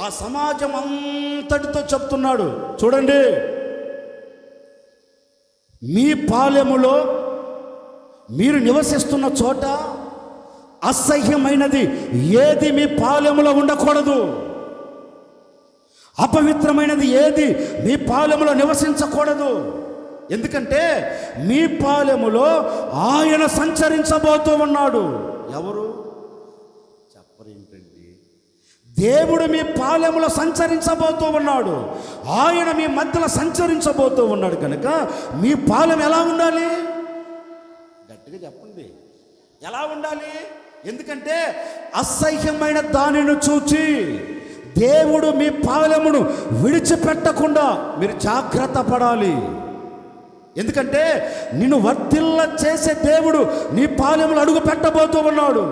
ఆ సమాజం అంతటితో చెప్తున్నాడు, చూడండి, మీ పాలెములో మీరు నివసిస్తున్న చోట అసహ్యమైనది ఏది మీ పాలెములో ఉండకూడదు. అపవిత్రమైనది ఏది మీ పాలెములో నివసించకూడదు. ఎందుకంటే మీ పాలెములో ఆయన సంచరించబోతూ ఉన్నాడు. ఎవరు? చెప్పరేంటండి? దేవుడు మీ పాలెములో సంచరించబోతూ ఉన్నాడు. ఆయన మీ మధ్యలో సంచరించబోతూ ఉన్నాడు. కనుక మీ పాలెం ఎలా ఉండాలి? గట్టిగా చెప్పండి, ఎలా ఉండాలి? ఎందుకంటే అసహ్యమైన దానిని చూచి దేవుడు మీ పాలెమును విడిచిపెట్టకుండా మీరు జాగ్రత్త పడాలి. ఎందుకంటే నిన్ను వర్ధిల్ల చేసే దేవుడు నీ పాలెములు అడుగు పెట్టబోతూ ఉన్నాడు.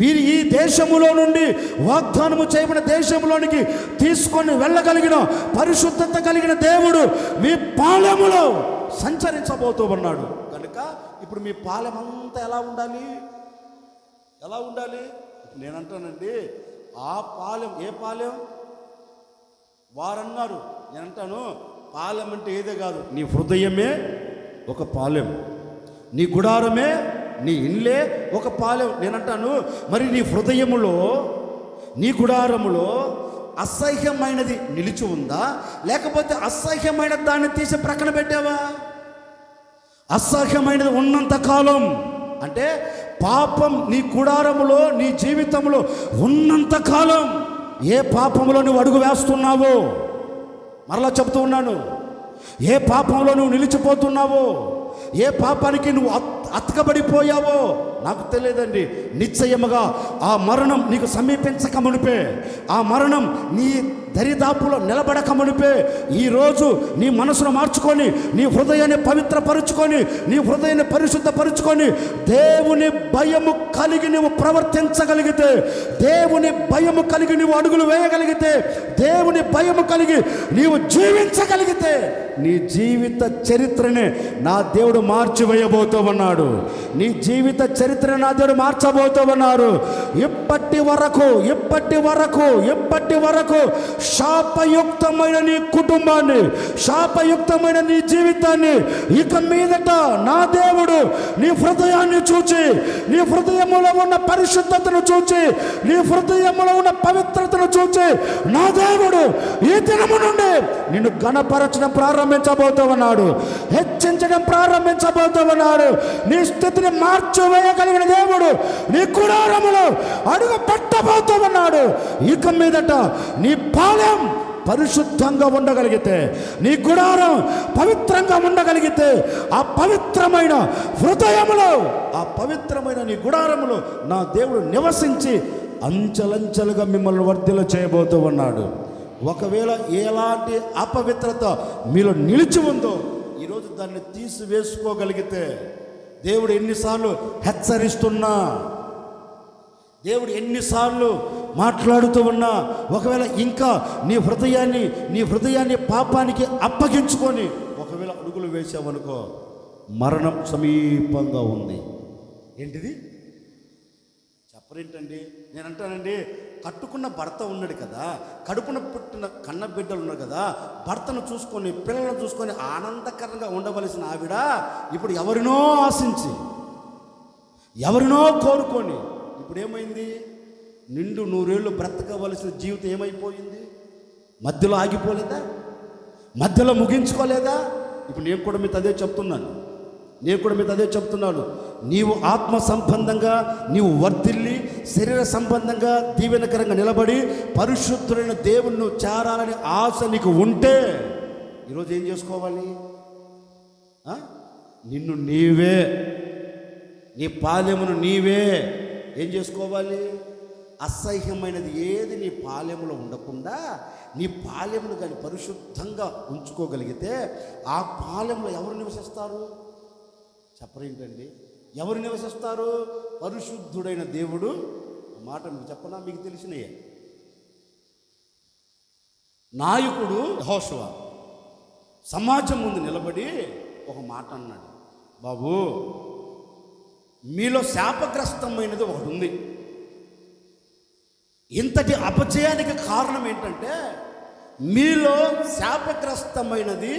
మీరు ఈ దేశములో నుండి వాగ్దానము చేయబడిన దేశంలోనికి తీసుకొని వెళ్ళగలిగిన పరిశుద్ధత కలిగిన దేవుడు మీ పాలెములో సంచరించబోతూ ఉన్నాడు. కనుక ఇప్పుడు మీ పాలెం అంతా ఎలా ఉండాలి? ఎలా ఉండాలి? నేనంటానండి, ఆ పాలెం ఏ పాలెం? వారన్నారు, నేనంటాను పాలెం అంటే ఏదే కాదు, నీ హృదయమే ఒక పాలెం, నీ గుడారమే, నీ ఇల్లే ఒక పాలెం. నేనంటాను, మరి నీ హృదయములో, నీ గుడారములో అసహ్యమైనది నిలిచి ఉందా, లేకపోతే అసహ్యమైన దాన్ని తీసి ప్రక్కన పెట్టావా? అసహ్యమైనది ఉన్నంత కాలం అంటే పాపం నీ గుడారములో, నీ జీవితంలో ఉన్నంత కాలం ఏ పాపంలో నువ్వు అడుగు వేస్తున్నావో, మరలా చెబుతూ ఉన్నాను, ఏ పాపంలో నువ్వు నిలిచిపోతున్నావో, ఏ పాపానికి నువ్వు అతకబడిపోయావో నాకు తెలియదండి. నిశ్చయముగా ఆ మరణం నీకు సమీపించక మునిపే, ఆ మరణం నీ దరిదాపులో నిలబడక మునిపే ఈరోజు నీ మనసును మార్చుకొని, నీ హృదయాన్ని పవిత్రపరుచుకొని, నీ హృదయాన్ని పరిశుద్ధపరుచుకొని దేవుని భయము కలిగి నువ్వు ప్రవర్తించగలిగితే, దేవుని భయము కలిగి నువ్వు అడుగులు వేయగలిగితే, దేవుని భయము కలిగి నీవు జీవించగలిగితే నీ జీవిత చరిత్రనే నా దేవుడు మార్చివేయబోతూ ఉన్నాడు. నీ జీవిత చరిత్ర నా దేవుడు మార్చబోతూ ఉన్నారు. ఇప్పటి వరకు శాపయుక్తమైన నీ కుటుంబాన్ని, శాపయుక్తమైన నీ జీవితాన్ని ఇక మీదట నా దేవుడు నీ హృదయాన్ని చూచి, నీ హృదయములో ఉన్న పరిశుద్ధతను చూచి, నీ హృదయములో ఉన్న పవిత్రతను చూచి నా దేవుడు ఈ దినము నుండి నిన్ను ఘనపరచడం ప్రారంభించబోతూ ఉన్నాడు, హెచ్చించడం ప్రారంభించబోతూ ఉన్నాడు. నీ స్థితిని మార్చివేయగలిగిన దేవుడు నీ గుడారములో అడుగు పెట్టబోతూ ఉన్నాడు. ఇక మీదట నీ పాలెం పరిశుద్ధంగా ఉండగలిగితే, నీ గుడారం పవిత్రంగా ఉండగలిగితే, ఆ పవిత్రమైన హృదయములో, ఆ పవిత్రమైన నీ గుడారములో నా దేవుడు నివసించి అంచెలంచెలుగా మిమ్మల్ని వర్ధిల్ల చేయబోతూ ఉన్నాడు. ఒకవేళ ఎలాంటి అపవిత్రత మీలో నిలిచి ఉందో ఈరోజు దాన్ని తీసివేసుకోగలిగితే, దేవుడు ఎన్నిసార్లు హెచ్చరిస్తున్నా, దేవుడు ఎన్నిసార్లు మాట్లాడుతూ ఉన్నా, ఒకవేళ ఇంకా నీ హృదయాన్ని పాపానికి అప్పగించుకొని ఒకవేళ అడుగులు వేసావనుకో, మరణం సమీపంగా ఉంది. ఏంటిది? చెప్పరేంటండి? నేను అంటానండి, కట్టుకున్న భర్త ఉన్నాడు కదా, కడుపున పుట్టిన కన్న బిడ్డలు ఉన్నారు కదా, భర్తను చూసుకొని పిల్లలను చూసుకొని ఆనందకరంగా ఉండవలసిన ఆవిడ ఇప్పుడు ఎవరినో ఆశించి ఎవరినో కోరుకొని ఇప్పుడు ఏమైంది? నిండు 100 ఏళ్ళు బ్రతకవలసిన జీవితం ఏమైపోయింది? మధ్యలో ఆగిపోలేదా? మధ్యలో ముగించుకోలేదా? ఇప్పుడు నేను కూడా మీతో అదే చెప్తున్నాను. నీవు ఆత్మ సంబంధంగా నీవు వర్ధిల్లి శరీర సంబంధంగా దీవెనకరంగా నిలబడి పరిశుద్ధుడైన దేవుణ్ణి చేరాలని ఆశ నీకు ఉంటే ఈరోజు ఏం చేసుకోవాలి? నిన్ను నీవే, నీ పాలెమును నీవే ఏం చేసుకోవాలి? అసహ్యమైనది ఏది నీ పాలెములో ఉండకుండా నీ పాలెమును కానీ పరిశుద్ధంగా ఉంచుకోగలిగితే ఆ పాలెంలో ఎవరు నివసిస్తారు? చెప్పరేంటండి? ఎవరు నివసిస్తారు? పరిశుద్ధుడైన దేవుడు. మాట మీకు చెప్పనా? మీకు తెలిసినయే. నాయకుడు యెహోషువ సమాజం ముందు నిలబడి ఒక మాట అన్నాడు, బాబు మీలో శాపగ్రస్తమైనది ఒకటి ఉంది. ఇంతటి అపజయానికి కారణం ఏంటంటే మీలో శాపగ్రస్తమైనది,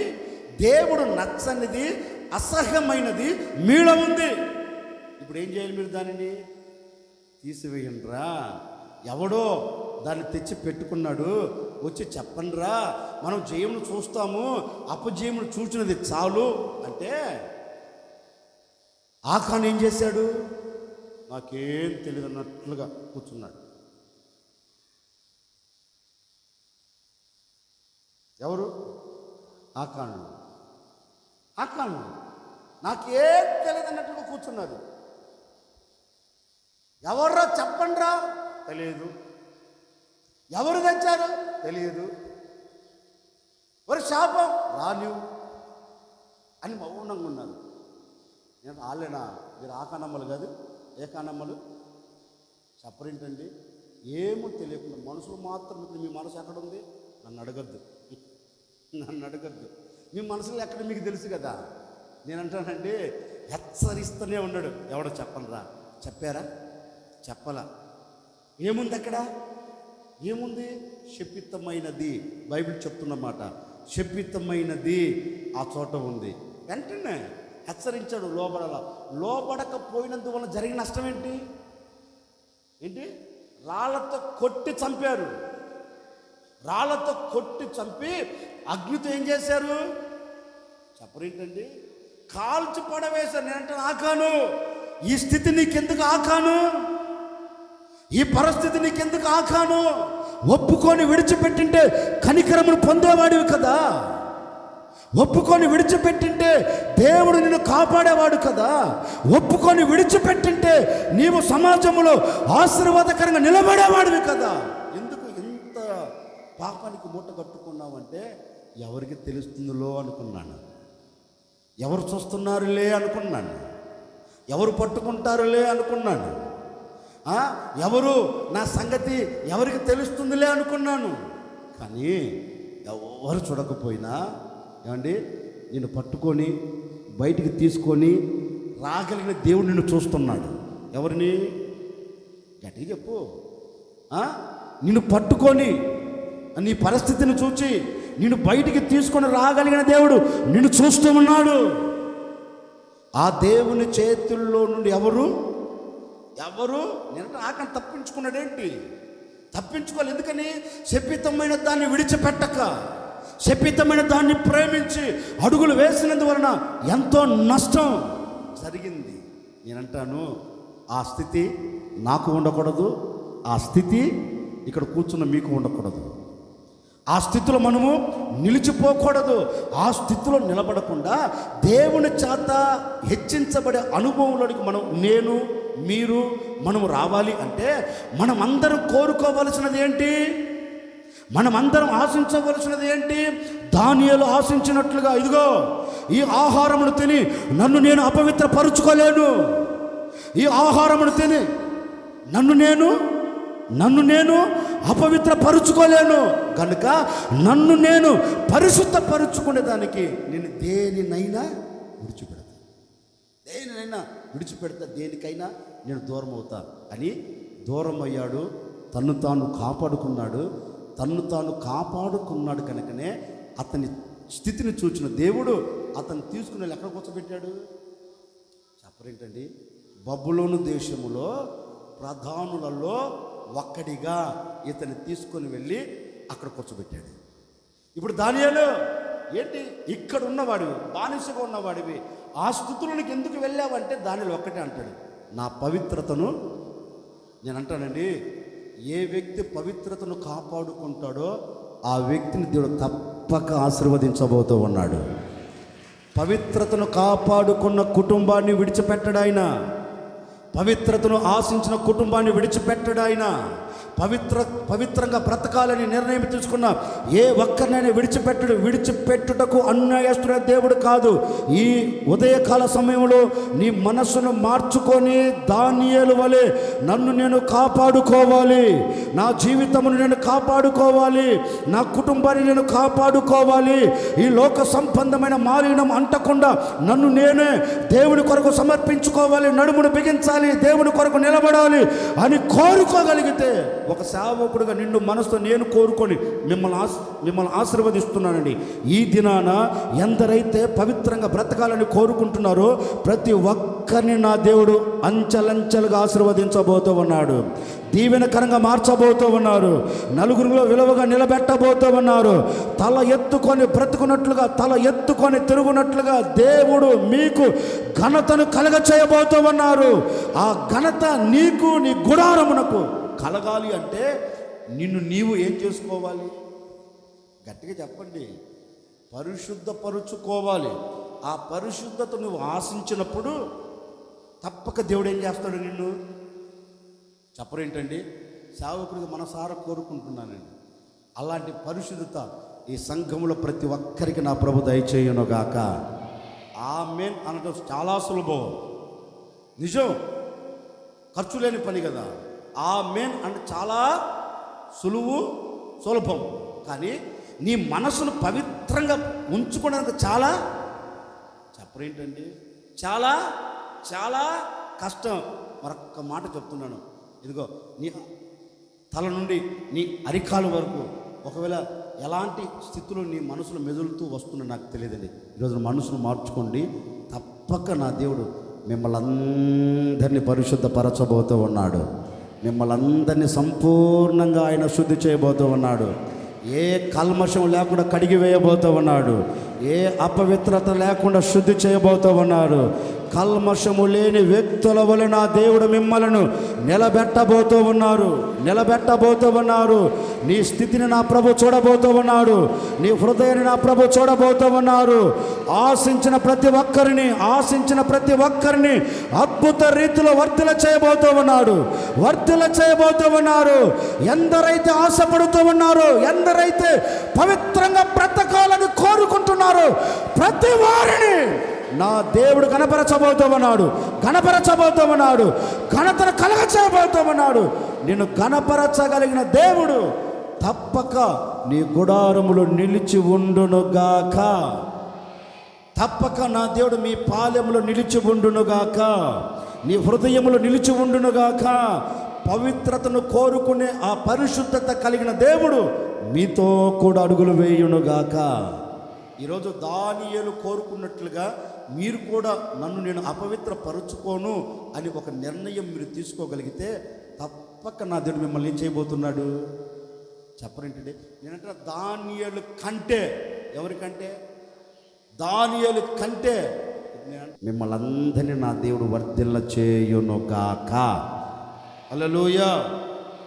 దేవుడు నచ్చనిది, అసహ్యమైనది మీలో ఉంది. ఇప్పుడు ఏం చేయాలి? మీరు దానిని తీసివేయండిరా. ఎవడో దాన్ని తెచ్చి పెట్టుకున్నాడు, వచ్చి చెప్పండిరా, మనం జయమును చూస్తాము, అపజయమును చూచినది చాలు అంటే ఆకాన్ ఏం చేశాడు? నాకేం తెలియదు అన్నట్లుగా కూర్చున్నాడు. ఎవరు? ఆకాను నాకేం తెలియదు అన్నట్టుగా కూర్చున్నారు. ఎవర్రా చెప్పండిరా? తెలియదు. ఎవరు తెచ్చారు? తెలియదు. ఒక శాపం రానివు అని మౌనంగా ఉన్నారు. నేను ఆలేనా? మీరు ఆకానమ్మలు కాదు, ఏ కానమ్మలు? చెప్పరేంటండి? ఏమో తెలియకుండా మనుషులు మాత్రం. మీ మనసు ఎక్కడుంది? నన్ను అడగద్దు. మీ మనసులో ఎక్కడ మీకు తెలుసు కదా. నేను అంటానండి, హెచ్చరిస్తూనే ఉన్నాడు. ఎవడో చెప్పనరా? చెప్పారా? చెప్పలా. ఏముంది అక్కడ? ఏముంది? శపితమైనది. బైబిల్ చెప్తున్నమాట, శపితమైనది ఆ చోట ఉంది. వెంటనే హెచ్చరించాడు. లోబడకపోయినందువల్ల జరిగిన నష్టం ఏంటి? రాళ్లతో కొట్టి చంపారు. రాళ్లతో కొట్టి చంపి అగ్నితో ఏం చేశారు? చెప్పరేంటండి? కాల్చి పడవేశారు. నేనంటే ఆకాను, ఈ స్థితి నీకెందుకు ఆకాను? ఈ పరిస్థితి నీకెందుకు ఆకాను? ఒప్పుకొని విడిచిపెట్టింటే కనికరమును పొందేవాడివి కదా. ఒప్పుకొని విడిచిపెట్టింటే దేవుడు నిన్ను కాపాడేవాడు కదా. ఒప్పుకొని విడిచిపెట్టింటే నీవు సమాజంలో ఆశీర్వాదకరంగా నిలబడేవాడివి కదా. ఎందుకు ఇంత పాపానికి మూట కట్టుకున్నావంటే ఎవరికి తెలుస్తుందో అనుకున్నాను. ఎవరు చూస్తున్నారులే అనుకున్నాను. ఎవరు పట్టుకుంటారులే అనుకున్నాను. ఎవరు నా సంగతి ఎవరికి తెలుస్తుందిలే అనుకున్నాను. కానీ ఎవరు చూడకపోయినా ఏమండి, నిన్ను పట్టుకొని బయటికి తీసుకొని రాగలిగిన దేవుడు నిన్ను చూస్తున్నాడు. ఎవరిని? గట్టిగా చెప్పు. నిన్ను పట్టుకొని నీ పరిస్థితిని చూచి నిన్ను బయటికి తీసుకొని రాగలిగిన దేవుడు నిన్ను చూస్తూ ఉన్నాడు. ఆ దేవుని చేతుల్లో నుండి ఎవరు నేను ఆకని తప్పించుకున్నాడేంటి? తప్పించుకోవాలి. ఎందుకని? శపితమైన దాన్ని విడిచిపెట్టక, శపితమైన దాన్ని ప్రేమించి అడుగులు వేసినందువలన ఎంతో నష్టం జరిగింది. నేనంటాను, ఆ స్థితి నాకు ఉండకూడదు. ఆ స్థితి ఇక్కడ కూర్చున్న మీకు ఉండకూడదు. ఆ స్థితిలో మనము నిలిచిపోకూడదు. ఆ స్థితిలో నిలబడకుండా దేవుని చేత హెచ్చించబడే అనుభవంలోనికి మనము రావాలి అంటే మనమందరం కోరుకోవలసినది ఏంటి? మనమందరం ఆశించవలసినది ఏంటి? దానియేలు ఆశించినట్లుగా, ఇదిగో ఈ ఆహారమును తిని నన్ను నేను అపవిత్రపరుచుకోలేను. ఈ ఆహారమును తిని నన్ను నేను అపవిత్రపరుచుకోలేను. కనుక నన్ను నేను పరిశుద్ధపరుచుకునేదానికి నేను దేనినైనా విడిచిపెడతా, దేనికైనా నేను దూరం అవుతా అని దూరం అయ్యాడు, తన్ను తాను కాపాడుకున్నాడు కనుకనే అతని స్థితిని చూచిన దేవుడు అతన్ని తీసుకుని ఎక్కడ కూర్చోబెట్టాడు చెప్పరేంటండి? బబులోను దేశములో ప్రధానులలో ఒక్కడిగా ఇతన్ని తీసుకొని వెళ్ళి అక్కడ కూర్చోబెట్టాడు. ఇప్పుడు దానియేలు ఏంటి, ఇక్కడ ఉన్నవాడివి, బానిసగా ఉన్నవాడివి, ఆ స్థితులకు ఎందుకు వెళ్ళావంటే దానిలో ఒక్కటే అంటాడు, నా పవిత్రతను. నేను అంటానండి, ఏ వ్యక్తి పవిత్రతను కాపాడుకుంటాడో ఆ వ్యక్తిని దేవుడు తప్పక ఆశీర్వదించబోతూ ఉన్నాడు. పవిత్రతను కాపాడుకున్న కుటుంబాన్ని విడిచిపెట్టడాయన, పవిత్రతను ఆశించిన కుటుంబాన్ని విడిచిపెట్టడాయన, పవిత్రంగా బ్రతకాలని నిర్ణయం తీసుకున్న ఏ ఒక్కరినైనా విడిచిపెట్టుటకు అన్యాయస్తున్న దేవుడు కాదు. ఈ ఉదయకాల సమయంలో నీ మనస్సును మార్చుకొని దానియేలు వలె నన్ను నేను కాపాడుకోవాలి, నా జీవితమును నేను కాపాడుకోవాలి, నా కుటుంబాన్ని నేను కాపాడుకోవాలి, ఈ లోక సంబంధమైన మాలిన్యం అంటకుండా నన్ను నేనే దేవుని కొరకు సమర్పించుకోవాలి, నడుమును బిగించాలి, దేవుని కొరకు నిలబడాలి అని కోరుకోగలిగితే, ఒక సేవకుడుగా నిన్ను మనసుతో నేను కోరుకొని మిమ్మల్ని ఆశీర్వదిస్తున్నానండి. ఈ దినాన ఎందరైతే పవిత్రంగా బ్రతకాలని కోరుకుంటున్నారో ప్రతి ఒక్కరిని నా దేవుడు అంచెలంచెలుగా ఆశీర్వదించబోతూ ఉన్నాడు, దీవెనకరంగా మార్చబోతూ ఉన్నారు, నలుగురిలో విలువగా నిలబెట్టబోతూ ఉన్నారు. తల ఎత్తుకొని బ్రతుకున్నట్లుగా, తల ఎత్తుకొని తిరుగునట్లుగా దేవుడు మీకు ఘనతను కలగచేయబోతూ ఉన్నారు. ఆ ఘనత నీకు, నీ గుడారమునకు కలగాలి అంటే నిన్ను నీవు ఏం చేసుకోవాలి? గట్టిగా చెప్పండి, పరిశుద్ధపరుచుకోవాలి. ఆ పరిశుద్ధత నువ్వు ఆశించినప్పుడు తప్పక దేవుడు ఏం చేస్తాడు? నిన్ను చెప్పరేంటండి? సేవకుడిగా మనసారా కోరుకుంటున్నానండి, అలాంటి పరిశుద్ధత ఈ సంఘంలో ప్రతి ఒక్కరికి నా ప్రభు దయచేయునుగాక. ఆమేన్ అనడం చాలా సులభం, నిజం, ఖర్చు లేని పని కదా. ఆమేన్ అంటే చాలా సులభం, కానీ నీ మనసును పవిత్రంగా ఉంచుకోవడానికి చాలా చెప్పరేంటండి, చాలా చాలా కష్టం. మరొక్క మాట చెప్తున్నాను, ఇదిగో నీ తల నుండి నీ అరికాలు వరకు ఒకవేళ ఎలాంటి స్థితిలో నీ మనసులో మెదులుతూ వస్తుందో నాకు తెలియదండి. ఈరోజు మనసును మార్చుకోండి, తప్పక నా దేవుడు మిమ్మల్ని అందరినీ పరిశుద్ధపరచబోతూ ఉన్నాడు, మిమ్మల్ని అందరినీ సంపూర్ణంగా ఆయన శుద్ధి చేయబోతూ ఉన్నాడు. ఏ కల్మషం లేకుండా కడిగి వేయబోతూ ఉన్నాడు, ఏ అపవిత్రత లేకుండా శుద్ధి చేయబోతూ ఉన్నారు. కల్మషము లేని వ్యక్తుల వలె నా దేవుడు మిమ్మలను నిలబెట్టబోతూ ఉన్నారు. నీ స్థితిని నా ప్రభు చూడబోతూ ఉన్నాడు, నీ హృదయాన్ని నా ప్రభు చూడబోతూ ఉన్నారు. ఆశించిన ప్రతి ఒక్కరిని అద్భుత రీతిలో వర్ధిల చేయబోతూ ఉన్నారు. ఎందరైతే ఆశపడుతూ ఉన్నారో, ఎందరైతే పవిత్రంగా బ్రతకాలని కోరుకుంటున్నారో ప్రతి వారిని నా దేవుడు గణపరచబోతూ ఉన్నాడు, ఘనతను కలగచేయబోతూ ఉన్నాడు. నిన్ను గణపరచగలిగిన దేవుడు తప్పక నీ గుడారములో నిలిచి ఉండునుగాక. తప్పక నా దేవుడు మీ పాలెములో నిలిచి ఉండునుగాక, నీ హృదయములో నిలిచి ఉండునుగాక. పవిత్రతను కోరుకునే ఆ పరిశుద్ధత కలిగిన దేవుడు మీతో కూడా అడుగులు వేయునుగాక. ఈరోజు దానియేలు కోరుకున్నట్లుగా మీరు కూడా నన్ను నేను అపవిత్రపరుచుకోను అని ఒక నిర్ణయం మీరు తీసుకోగలిగితే తప్పక నా దేవుడు మిమ్మల్ని ఏం చేయబోతున్నాడు చెప్పరేంటండి? నేనంటే దానియేలు కంటే, ఎవరికంటే? దానియేలు కంటే మిమ్మల్ని అందరినీ నా దేవుడు వర్ధిల్ల చేయునుగాక. హల్లెలూయా.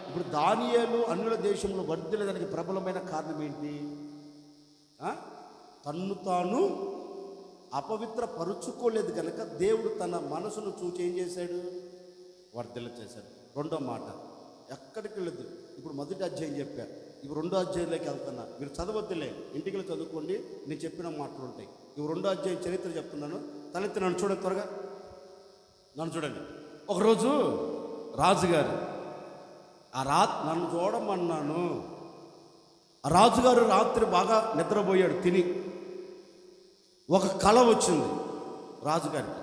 ఇప్పుడు దానియేలు అన్యుల దేశంలో వర్ధిల్లడానికి ప్రబలమైన కారణం ఏంటి? తన్ను తాను అపవిత్ర పరుచుకోలేదు కనుక దేవుడు తన మనసును చూచి ఏం చేశాడు? వర్ధిల్ల చేశాడు. రెండో మాట ఎక్కడికి వెళ్ళదు. ఇప్పుడు మొదటి అధ్యాయం చెప్పారు, ఇప్పుడు రెండో అధ్యాయంలోకి వెళ్తున్నా. మీరు చదవద్దులే, ఇంటికి వెళ్ళి చదువుకోండి, నేను చెప్పిన మాటలు ఉంటాయి. ఇవి రెండో అధ్యాయం చరిత్ర చెప్తున్నాను. తలెత్తి నన్ను చూడండి, త్వరగా నన్ను చూడండి. ఒకరోజు రాజుగారు నన్ను చూడమన్నాను. ఆ రాజుగారు రాత్రి బాగా నిద్రపోయాడు తిని. ఒక కళ వచ్చింది రాజుగారికి,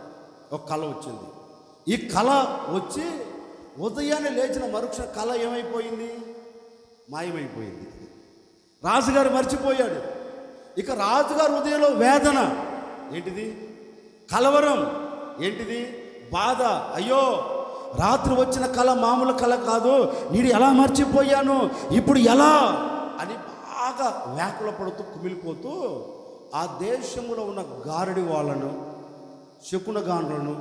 ఒక కళ వచ్చింది. ఈ కళ వచ్చి ఉదయాన్నే లేచిన మరుక్షణ కళ ఏమైపోయింది? మాయమైపోయింది. రాజుగారు మర్చిపోయాడు. ఇక రాజుగారు ఉదయంలో వేదన ఏంటిది? కలవరం ఏంటిది? బాధ. అయ్యో, రాత్రి వచ్చిన కళ మామూలు కళ కాదు, నేను ఎలా మర్చిపోయాను, ఇప్పుడు ఎలా అని బాగా వ్యాకుల పడుతూ కుమిలిపోతూ ఆ దేశంలో ఉన్న గారడి వాళ్ళను, శకునగాండ్రులను,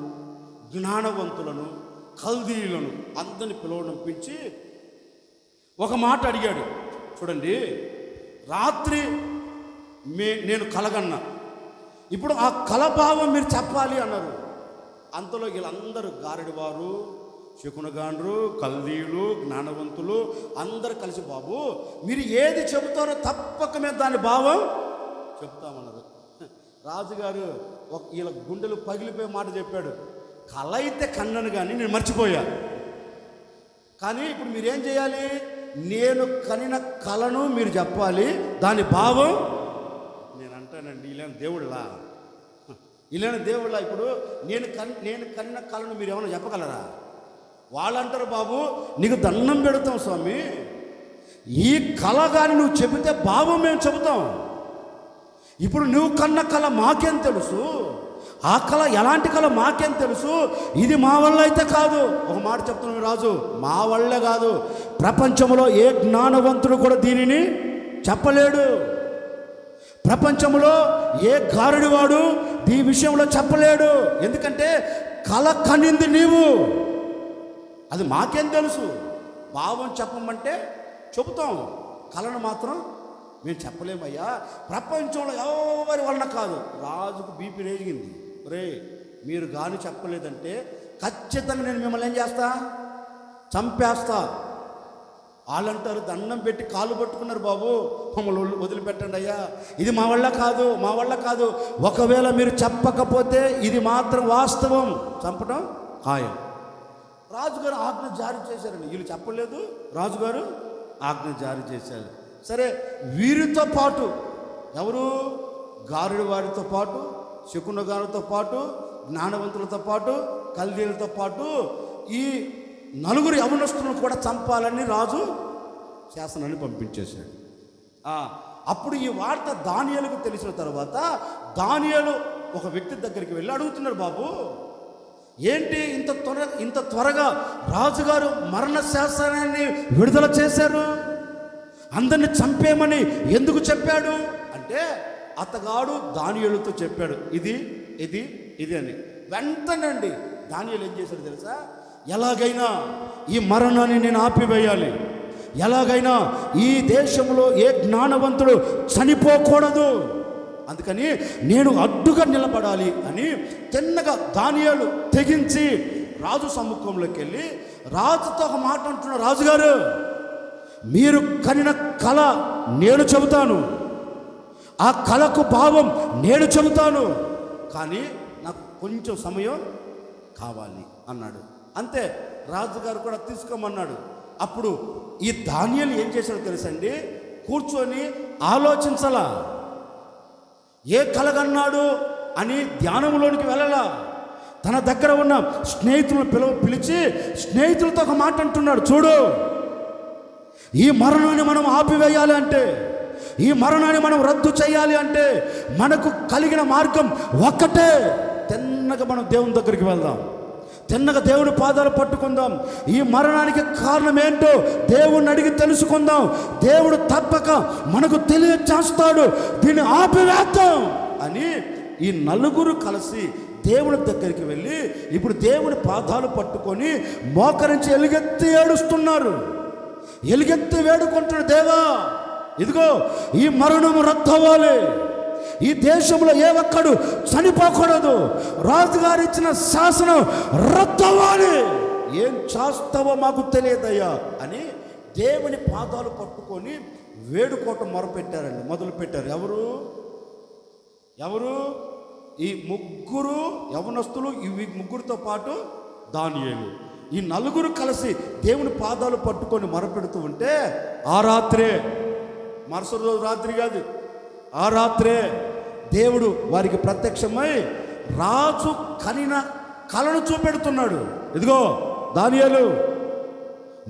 జ్ఞానవంతులను, కల్దీయులను అందరిని పిలువడంపించి ఒక మాట అడిగాడు. చూడండి, రాత్రి నేను కలగన్నా, ఇప్పుడు ఆ కలభావం మీరు చెప్పాలి అన్నారు. అంతలో వీళ్ళందరూ గారడివారు, శకునగాండ్రు, కల్దీయులు, జ్ఞానవంతులు అందరూ కలిసి, బాబు మీరు ఏది చెబుతారో తప్పక మేము దాని భావం చెప్తామన్నారు. రాజుగారు వీళ్ళ గుండెలు పగిలిపోయే మాట చెప్పాడు. కళ అయితే కన్నను కానీ నేను మర్చిపోయా, కానీ ఇప్పుడు మీరేం చేయాలి? నేను కనిన కళను మీరు చెప్పాలి, దాని భావం నేను అంటానండి. ఇలాంటి దేవుళ్ళా, ఇలాంటి దేవుళ్ళ ఇప్పుడు నేను కనిన కళను మీరు ఏమైనా చెప్పగలరా? వాళ్ళంటారు, బాబు నీకు దండం పెడతాం స్వామి, ఈ కళ కానీ నువ్వు చెబితే భావం మేము చెబుతాం. ఇప్పుడు నువ్వు కన్న కళ మాకేం తెలుసు, ఆ కళ ఎలాంటి కళ మాకేం తెలుసు, ఇది మా వల్ల అయితే కాదు. ఒక మాట చెప్తున్నాను రాజు, మా వల్లే కాదు, ప్రపంచంలో ఏ జ్ఞానవంతుడు కూడా దీనిని చెప్పలేడు. ప్రపంచంలో ఏ గారడివాడు ఈ విషయంలో చెప్పలేడు. ఎందుకంటే కళ కనింది నీవు, అది మాకేం తెలుసు. భావం చెప్పమంటే చెబుతాం, కళను మాత్రం మేము చెప్పలేమయ్యా. ప్రపంచంలో ఎవరి వలన కాదు. రాజుకు బీపీ రేగింది. రే, మీరు గాని చెప్పలేదంటే ఖచ్చితంగా నేను మిమ్మల్ని ఏం చేస్తా? చంపేస్తా. వాళ్ళంటారు, దండం పెట్టి కాళ్ళు పట్టుకున్నారు, బాబు మమ్మల్ని వదిలిపెట్టండి అయ్యా, ఇది మా వల్ల కాదు, మా వల్ల కాదు. ఒకవేళ మీరు చెప్పకపోతే ఇది మాత్రం వాస్తవం, చంపడం ఖాయం. రాజుగారు ఆజ్ఞ జారీ చేశారండి. వీళ్ళు చెప్పలేదు, రాజుగారు ఆజ్ఞ జారీ చేశారు. సరే, వీరితో పాటు ఎవరు? గారుడి వారితో పాటు, శకునగారితో పాటు, జ్ఞానవంతులతో పాటు, కల్దీయులతో పాటు ఈ నలుగురు యవనస్తులను కూడా చంపాలని రాజు శాసనాన్ని పంపించేశాడు. అప్పుడు ఈ వార్త దానియేలుకు తెలిసిన తర్వాత దానియేలు ఒక వ్యక్తి దగ్గరికి వెళ్ళి అడుగుతున్నాడు, బాబు ఏంటి ఇంత త్వరగా రాజుగారు మరణ శాసనాన్ని విడుదల చేశారు, అందరిని చంపేయమని ఎందుకు చెప్పాడు అంటే, అతగాడు దానియేలుతో చెప్పాడు ఇది ఇది ఇది అని. వెంటనండి దానియేలు ఏం చేశాడు తెలుసా? ఎలాగైనా ఈ మరణాన్ని నేను ఆపివేయాలి, ఎలాగైనా ఈ దేశంలో ఏ జ్ఞానవంతుడు చనిపోకూడదు, అందుకని నేను అడ్డుగా నిలబడాలి అని తిన్నగా దానియేలు తెగించి రాజు సమ్ముఖంలోకి వెళ్ళి రాజుతో ఒక మాట అంటున్న, రాజుగారు మీరు కనిన కళ నేను చెబుతాను, ఆ కళకు భావం నేను చెబుతాను, కానీ నాకు కొంచెం సమయం కావాలి అన్నాడు. అంతే, రాజుగారు కూడా తీసుకోమన్నాడు. అప్పుడు ఈ దానియేలు ఏం చేశాడో తెలుసండి? కూర్చొని ఆలోచించలా, ఏ కలగన్నాడు అని ధ్యానంలోనికి వెళ్ళలా. తన దగ్గర ఉన్న స్నేహితులను పిలిచి స్నేహితులతో ఒక మాట అంటున్నాడు, చూడు ఈ మరణాన్ని మనం ఆపివేయాలి అంటే, ఈ మరణాన్ని మనం రద్దు చేయాలి అంటే మనకు కలిగిన మార్గం ఒక్కటే. తిన్నగా మనం దేవుని దగ్గరికి వెళ్దాం, తిన్నగా దేవుని పాదాలు పట్టుకుందాం, ఈ మరణానికి కారణం ఏంటో దేవుణ్ణి అడిగి తెలుసుకుందాం, దేవుడు తప్పక మనకు తెలియచేస్తాడు, దీన్ని ఆపివేద్దాం అని ఈ నలుగురు కలిసి దేవుని దగ్గరికి వెళ్ళి ఇప్పుడు దేవుని పాదాలు పట్టుకొని మోకరించి ఎలుగెత్తి ఏడుస్తున్నారు. ఎలుగెత్తి వేడుకుంటున్నారు, దేవా ఇదిగో ఈ మరణము రద్దవ్వాలి, ఈ దేశంలో ఏ ఒక్కడు చనిపోకూడదు, రాజుగారు ఇచ్చిన శాసనం రద్దవ్వాలి, ఏం చేస్తావో మాకు తెలియదయ్యా అని దేవుని పాదాలు పట్టుకొని వేడుకోవటం మొదలుపెట్టారు. ఎవరు? ఈ ముగ్గురు యవనస్తులు, ఇవి ముగ్గురితో పాటు దానియేలు, ఈ నలుగురు కలిసి దేవుని పాదాలు పట్టుకొని మొరపెడుతూ ఉంటే ఆ రాత్రే, మరుసటి రోజు రాత్రి కాదు, ఆ రాత్రే దేవుడు వారికి ప్రత్యక్షమై రాజు కనిన కలను చూపెడుతున్నాడు. ఇదిగో దానియేలు,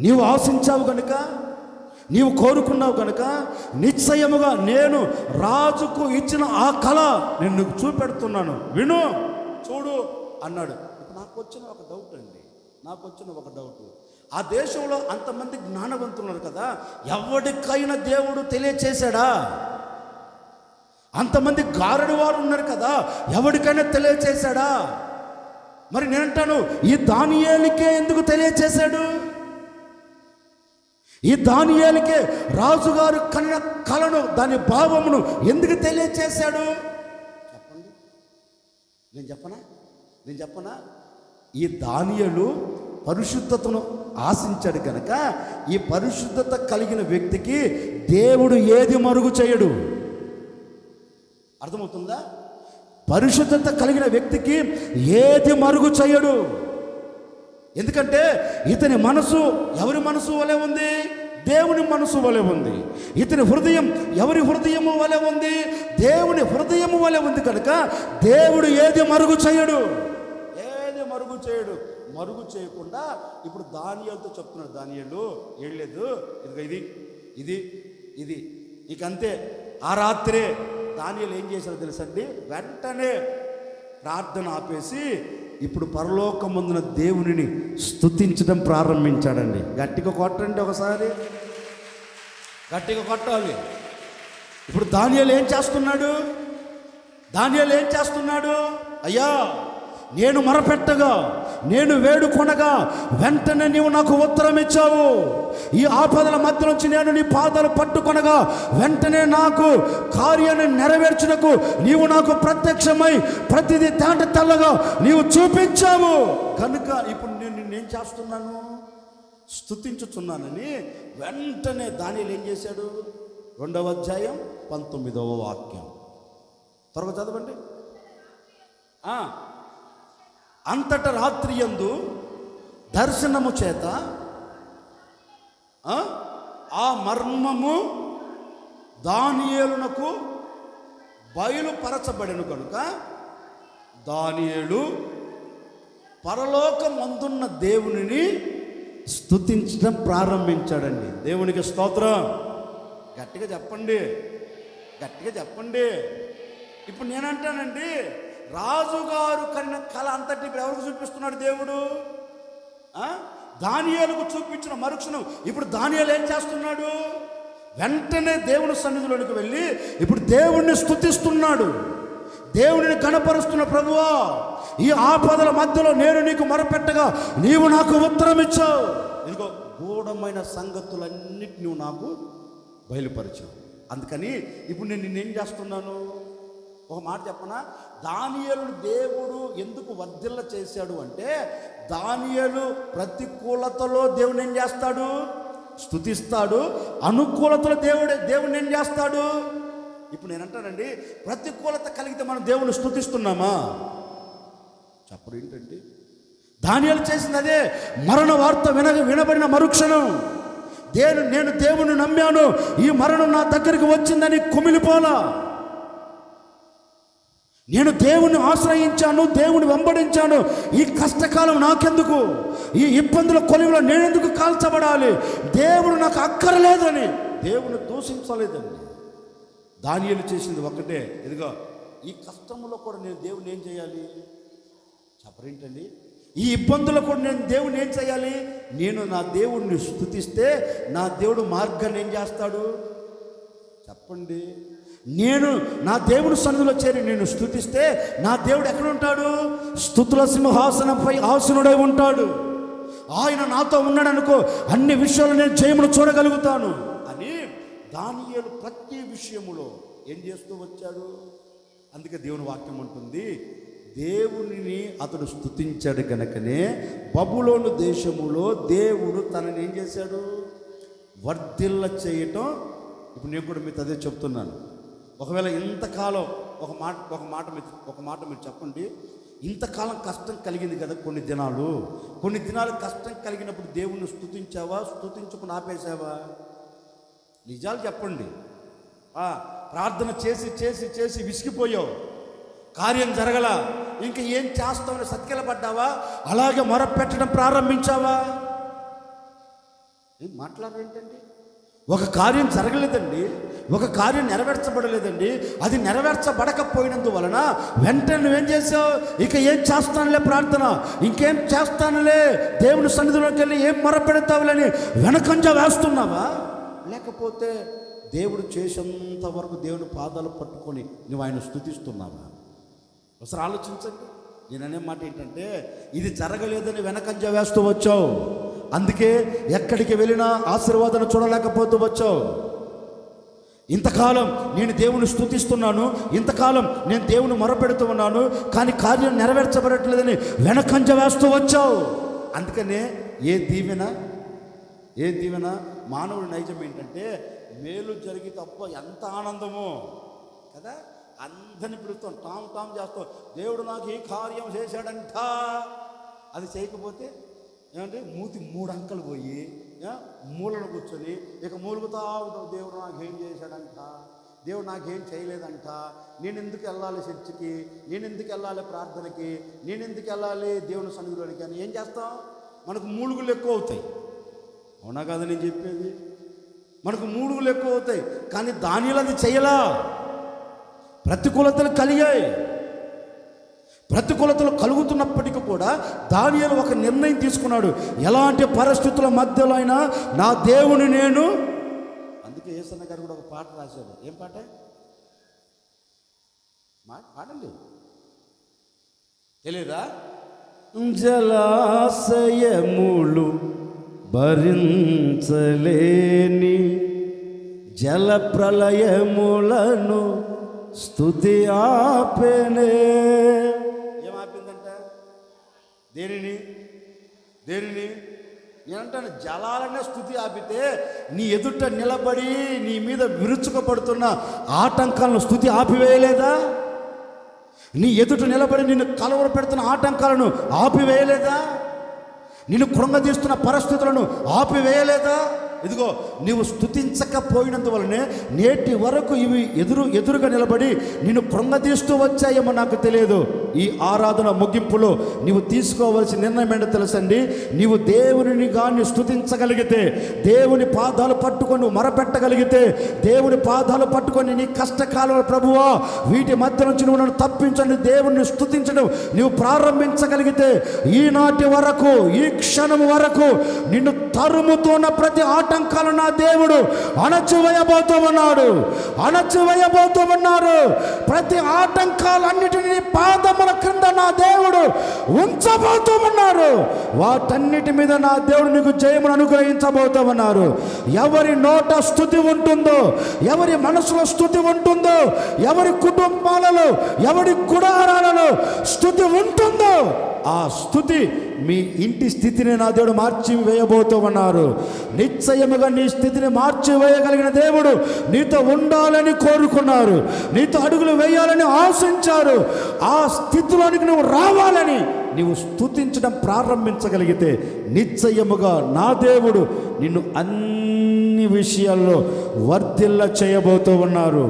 నీవు ఆశించావు కనుక, నీవు కోరుకున్నావు కనుక నిశ్చయముగా నేను రాజుకు ఇచ్చిన ఆ కళ నేను నీకు చూపెడుతున్నాను, విను, చూడు అన్నాడు. ఇప్పుడు నాకు వచ్చిన ఒక డౌట్ అండి, ఆ దేశంలో అంతమంది జ్ఞానవంతులు ఉన్నారు కదా, ఎవరికైనా దేవుడు తెలియచేశాడా? అంతమంది గారడి వారు ఉన్నారు కదా, ఎవరికైనా తెలియచేశాడా? మరి నేనంటాను, ఈ దానియేలుకే ఎందుకు తెలియచేశాడు? ఈ దానియేలుకే రాజుగారు కన్న కలను, దాని భావమును ఎందుకు తెలియచేశాడు? చెప్పండి. నేను చెప్పనా? ఈ దానియేలు పరిశుద్ధతను ఆశించాడు కనుక, ఈ పరిశుద్ధత కలిగిన వ్యక్తికి దేవుడు ఏది మరుగు చేయడు. అర్థమవుతుందా? పరిశుద్ధత కలిగిన వ్యక్తికి ఏది మరుగు చేయడు. ఎందుకంటే ఇతని మనసు ఎవరి మనసు వలె ఉంది? దేవుని మనసు వలె ఉంది. ఇతని హృదయం ఎవరి హృదయము వలె ఉంది? దేవుని హృదయము వలె ఉంది కనుక దేవుడు ఏది మరుగు చేయడు. మరుగు చేయకుండా ఇప్పుడు దానియేలుతో చెప్తున్నాడు, దానియేలు ఏం లేదు, ఇది ఇక అంతే. ఆ రాత్రే దానియేలు ఏం చేశాడో తెలుసండి? వెంటనే ప్రార్థన ఆపేసి ఇప్పుడు పరలోకమందున దేవునిని స్తుతించడం ప్రారంభించాడండి. గట్టిగా కొట్టండి, ఒకసారి గట్టిగా కొట్టాలి. ఇప్పుడు దానియేలు ఏం చేస్తున్నాడు? అయ్యా, నేను మొరపెట్టగా, నేను వేడుకొనగా వెంటనే నీవు నాకు ఉత్తరం ఇచ్చావు. ఈ ఆపదల మధ్య నుంచి నేను నీ పాదాలు పట్టుకొనగా వెంటనే నాకు కార్యాన్ని నెరవేర్చుటకు నీవు నాకు ప్రత్యక్షమై ప్రతిదీ తేట తెల్లగా నీవు చూపించావు కనుక ఇప్పుడు నేను నిన్నేం చేస్తున్నాను? స్తుతించుచున్నానని వెంటనే దానియేలు ఏం చేశాడు? 2వ అధ్యాయం 19వ వాక్యం త్వరగా చదవండి. అంతట రాత్రి యందు దర్శనము చేత ఆ మర్మము దానియేలునకు బయలుపరచబడెను కనుక దానియేలు పరలోకమందున్న దేవునిని స్తుతించడం ప్రారంభించాడండి. దేవునికి స్తోత్రం. గట్టిగా చెప్పండి. ఇప్పుడు నేనంటానండి, రాజుగారు కన్న కళ అంతటి ఇప్పుడు ఎవరికి చూపిస్తున్నాడు దేవుడు? దానియేలుకు చూపించిన మరుక్షణం ఇప్పుడు దానియేలు ఏం చేస్తున్నాడు? వెంటనే దేవుని సన్నిధిలోనికి వెళ్ళి ఇప్పుడు దేవుణ్ణి స్తుతిస్తున్నాడు, దేవుడిని కనపరుస్తున్న ప్రభువా, ఈ ఆపదల మధ్యలో నేను నీకు మొరపెట్టగా నీవు నాకు ఉత్తరం ఇచ్చావు. ఇదిగో గూఢమైన సంగతులన్నిటి నువ్వు నాకు బయలుపరిచావు. అందుకని ఇప్పుడు నేను నిన్నేం చేస్తున్నాను? ఒక మాట చెప్పనా? దానియేలును దేవుడు ఎందుకు వర్ధిల్ల చేశాడు అంటే, దానియేలు ప్రతికూలతలో దేవుని ఏం చేస్తాడు? స్తుతిస్తాడు. అనుకూలతలో దేవుని ఏం చేస్తాడు? ఇప్పుడు నేనంటానండి, ప్రతికూలత కలిగితే మనం దేవుని స్తుతిస్తున్నామా? చెప్పడు ఏంటండి? దానియేలు చేసింది అదే. మరణ వార్త వినబడిన మరుక్షణం నేను దేవుని నమ్మాను, ఈ మరణం నా దగ్గరికి వచ్చిందని కుమిలిపోలా. నేను దేవుని ఆశ్రయించాను, దేవుని వెంబడించాను. ఈ కష్టకాలం నాకెందుకు? ఈ ఇబ్బందుల కొలువులో నేనెందుకు కాల్చబడాలి? దేవుడు నాకు అక్కర్లేదని దేవుని దూషించలేదండి. దానియేలు చేసింది ఒక్కటే, ఇదిగో ఈ కష్టంలో కూడా నేను దేవుని ఏం చేయాలి? చెప్పరేంటండి? ఈ ఇబ్బందుల్లో కూడా నేను దేవుని ఏం చేయాలి? నేను నా దేవుడిని స్తుతిస్తే నా దేవుడు మార్గాన్ని ఏం చేస్తాడు? చెప్పండి. నేను నా దేవుని సన్నిధిలో చేరి నేను స్తుతిస్తే నా దేవుడు ఎక్కడ ఉంటాడు? స్తుతుల సింహాసనంపై ఆసనుడై ఉంటాడు. ఆయన నాతో ఉన్నాడు అనుకో, అన్ని విషయాలు నేను జయమును చూడగలుగుతాను అని దానియేలు ప్రతి విషయములో ఏం చేస్తూ వచ్చాడు. అందుకే దేవుని వాక్యం ఉంటుంది, దేవునిని అతడు స్తుతించాడు కనుకనే బబులోను దేశములో దేవుడు తనని ఏం చేశాడు? వర్ధిల్ల చేయటం. ఇప్పుడు నేను కూడా మీతో అదే చెప్తున్నాను. ఒకవేళ ఇంతకాలం ఒక మాట మీరు చెప్పండి, ఇంతకాలం కష్టం కలిగింది కదా, కొన్ని దినాలు కష్టం కలిగినప్పుడు దేవుణ్ణి స్తుతించావా? స్తుతించుకుని ఆపేసావా? నిజాలు చెప్పండి. ప్రార్థన చేసి చేసి చేసి విసిగిపోయావు, కార్యం జరగల, ఇంకా ఏం చేస్తామని సత్కెలపడ్డావా? అలాగే మొరపెట్టడం ప్రారంభించావా? ఏం మాట్లాడరేంటండి? ఒక కార్యం జరగలేదండి, ఒక కార్యం నెరవేర్చబడలేదండి. అది నెరవేర్చబడకపోయినందువలన వెంటనే నువ్వేం చేసావు? ఇక ఏం చేస్తానులే ప్రార్థన, ఇంకేం చేస్తానులే దేవుని సన్నిధిలోకి వెళ్ళి ఏం మొరపెడతావులని వెనకంజ వేస్తున్నావా? లేకపోతే దేవుడు చేసేంత వరకు దేవుని పాదాలు పట్టుకొని నువ్వు ఆయన స్తుతిస్తున్నావా? ఒకసారి ఆలోచించండి. నేను అనే మాట ఏంటంటే, ఇది జరగలేదని వెనకంజ వేస్తూ వచ్చావు, అందుకే ఎక్కడికి వెళ్ళినా ఆశీర్వాదాన్ని చూడలేకపోతూ వచ్చావు. ఇంతకాలం నేను దేవుని స్తుతిస్తున్నాను, ఇంతకాలం నేను దేవుని మొరపెడుతూ ఉన్నాను, కానీ కార్యం నెరవేర్చబడట్లేదని వెనకంజ వేస్తూ వచ్చావు. అందుకనే ఏ దీవెన మానవుడి నైజం ఏంటంటే, మేలు జరిగి తప్ప ఎంత ఆనందమో కదా, అందరిని పిలుస్తాం, టామ్ చేస్తాం. దేవుడు నాకు ఈ కార్యం చేశాడంట, అది చేయకపోతే ఏమంటే మూతి 3 అంకలు పోయి మూలను కూర్చొని ఇక మూలుగుతా ఉంటావు. దేవుడు నాకేం చేశాడంట, దేవుడు నాకేం చేయలేదంట, నేను ఎందుకు వెళ్ళాలి చర్చికి, నేను ఎందుకు వెళ్ళాలి ప్రార్థనకి, నేను ఎందుకు వెళ్ళాలి దేవుని సన్నిధిలోనికి అని ఏం చేస్తాం? మనకు మూలుగులు ఎక్కువ అవుతాయి. అవునా కదా నేను చెప్పేది? మనకు మూలుగులు ఎక్కువ అవుతాయి. కానీ దానిలో అది చేయలా. ప్రతికూలతలు కలిగాయి. ప్రతికూలతలు కలుగుతున్నప్పటికీ కూడా దానియేలు ఒక నిర్ణయం తీసుకున్నాడు. ఎలాంటి పరిస్థితుల మధ్యలో అయినా నా దేవుని నేను, అందుకే యేసన్న గారు కూడా ఒక పాట రాశారు. ఏం పాట? పాడండి, తెలియదా? జలాశయములు భరించలేని జల ప్రళయములను స్తుతి ఆపెనే. ఏమాపిందంట? దేనిని నేనంటాను, జలాలనే స్థుతి ఆపితే నీ ఎదుట నిలబడి నీ మీద విరుచుకపడుతున్న ఆటంకాలను స్థుతి ఆపివేయలేదా? నీ ఎదుట నిలబడి నిన్ను కలవర పెడుతున్న ఆటంకాలను ఆపివేయలేదా? నిన్ను కృంగదీస్తున్న పరిస్థితులను ఆపివేయలేదా? ఇదిగో నీవు స్తుతించకపోయినందువలనే నేటి వరకు ఇవి ఎదురుగా నిలబడి నిన్ను కృంగదీస్తూ వచ్చాయేమో నాకు తెలియదు. ఈ ఆరాధన ముగింపులో నీవు తీసుకోవాల్సిన నిర్ణయం ఏంటో తెలుసండి. నీవు దేవుని గాని స్తుతించగలిగితే, దేవుని పాదాలు పట్టుకొని మొరపెట్టగలిగితే, దేవుని పాదాలు పట్టుకొని నీ కష్టకాలంలో ప్రభువా వీటి మధ్య నుంచి నువ్వు నన్ను తప్పించండి దేవుని స్తుతించడం నీవు ప్రారంభించగలిగితే, ఈనాటి వరకు ఈ క్షణం వరకు నిన్ను తరుముతున్న ప్రతి ఆటంకాలు నా దేవుడు అణచివేయబోతూ ఉన్నాడు. ప్రతి ఆటంకాలన్నిటినీ పాదముల క్రింద నా దేవుడు ఉంచబోతూ ఉన్నారు. వాటన్నిటి మీద నా దేవుడు నీకు జయమును అనుగ్రహించబోతూ ఉన్నారు. ఎవరి నోట స్తుతి ఉంటుందో, ఎవరి మనసులో స్తుతి ఉంటుందో, ఎవరి కుటుంబాలలో, ఎవరి గుడారాలలో స్తుతి ఉంటుందో, ఆ స్తుతి మీ ఇంటి స్థితిని నా దేవుడు మార్చి వేయబోతూ ఉన్నారు. నిశ్చయముగా నీ స్థితిని మార్చి వేయగలిగిన దేవుడు నీతో ఉండాలని కోరుకున్నారు, నీతో అడుగులు వేయాలని ఆశించారు. ఆ స్థితిలోనికి నువ్వు రావాలని నీవు స్తుతించడం ప్రారంభించగలిగితే నిశ్చయముగా నా దేవుడు నిన్ను అన్ని విషయాల్లో వర్ధిల్ల చేయబోతూ ఉన్నారు.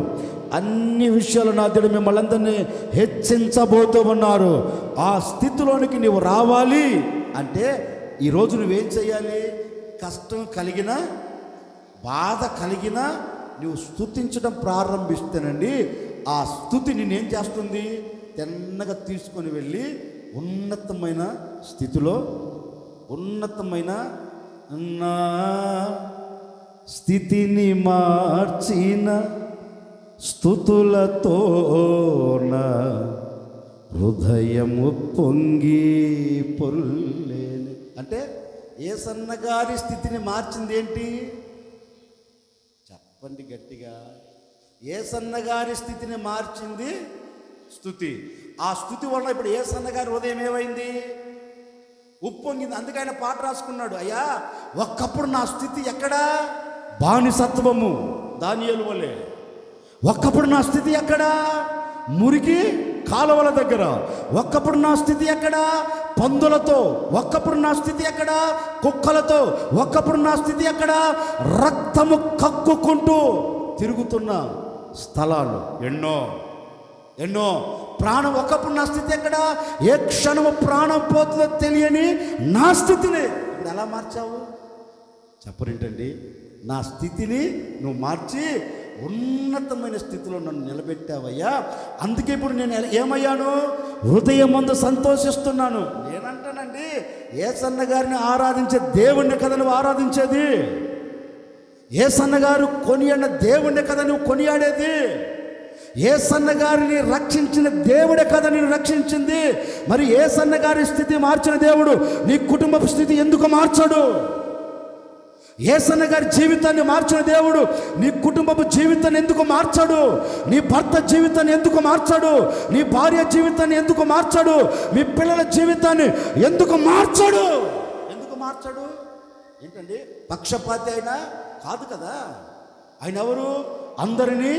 అన్ని విషయాలు నా దేవుడు మిమ్మల్ని అందరినీ హెచ్చించబోతూ ఉన్నారు. ఆ స్థితిలోనికి నీవు రావాలి అంటే ఈరోజు నువ్వేం చేయాలి? కష్టం కలిగినా, బాధ కలిగినా నువ్వు స్తుతించడం ప్రారంభిస్తేనండి ఆ స్థుతి నిన్నేం చేస్తుంది? తిన్నగా తీసుకొని వెళ్ళి ఉన్నతమైన స్థితిలో, ఉన్నతమైన నా స్థితిని మార్చిన స్తుతులతో నా హృదయము పొంగి పొల్లేని. అంటే యేసన్న గారి స్థితిని మార్చింది ఏంటి? చెప్పండి గట్టిగా. యేసన్న గారి స్థితిని మార్చింది స్తుతి. ఆ స్తుతి వల్ల ఇప్పుడు యేసన్న గారి హృదయం ఏమైంది? ఉప్పొంగింది. అందుకే ఆయన పాట రాసుకున్నాడు, అయ్యా ఒక్కప్పుడు నా స్థితి ఎక్కడా? బానిసత్వము, దానియేలు వలె. ఒక్కప్పుడు నా స్థితి ఎక్కడా? మురికి కాలువల దగ్గర. ఒక్కప్పుడు నా స్థితి ఎక్కడా? పందులతో. ఒక్కప్పుడు నా స్థితి ఎక్కడా? కుక్కలతో. ఒక్కప్పుడు నా స్థితి ఎక్కడా? రక్తము కక్కుకుంటూ తిరుగుతున్న స్థలాలు ఎన్నో. ప్రాణం. ఒకప్పుడు నా స్థితి ఎక్కడా? ఏ క్షణము ప్రాణం పోతుందో తెలియని నా స్థితిని ఇప్పుడు ఎలా మార్చావు? చెప్పరేంటండి? నా స్థితిని నువ్వు మార్చి ఉన్నతమైన స్థితిలో నన్ను నిలబెట్టావయ్యా. అందుకే ఇప్పుడు నేను ఏమయ్యాను? హృదయం ముందు సంతోషిస్తున్నాను. నేనంటానండి, యేసన్న గారిని ఆరాధించే దేవుణ్ణి కదా నువ్వు ఆరాధించేది. యేసన్న గారు కొనియాడిన దేవుణ్ణి కదా నువ్వు కొనియాడేది. యేసన్న గారిని రక్షించిన దేవుడే కదా నేను రక్షించింది. మరి యేసన్న గారి స్థితి మార్చిన దేవుడు నీ కుటుంబ స్థితి ఎందుకు మార్చడు? యేసన్న గారి జీవితాన్ని మార్చిన దేవుడు నీ కుటుంబపు జీవితాన్ని ఎందుకు మార్చడు? నీ భర్త జీవితాన్ని ఎందుకు మార్చడు? నీ భార్య జీవితాన్ని ఎందుకు మార్చడు? మీ పిల్లల జీవితాన్ని ఎందుకు మార్చడు? ఎందుకు మార్చడు? ఏంటండి, పక్షపాతి అయినా కాదు కదా. ఆయన ఎవరు? అందరినీ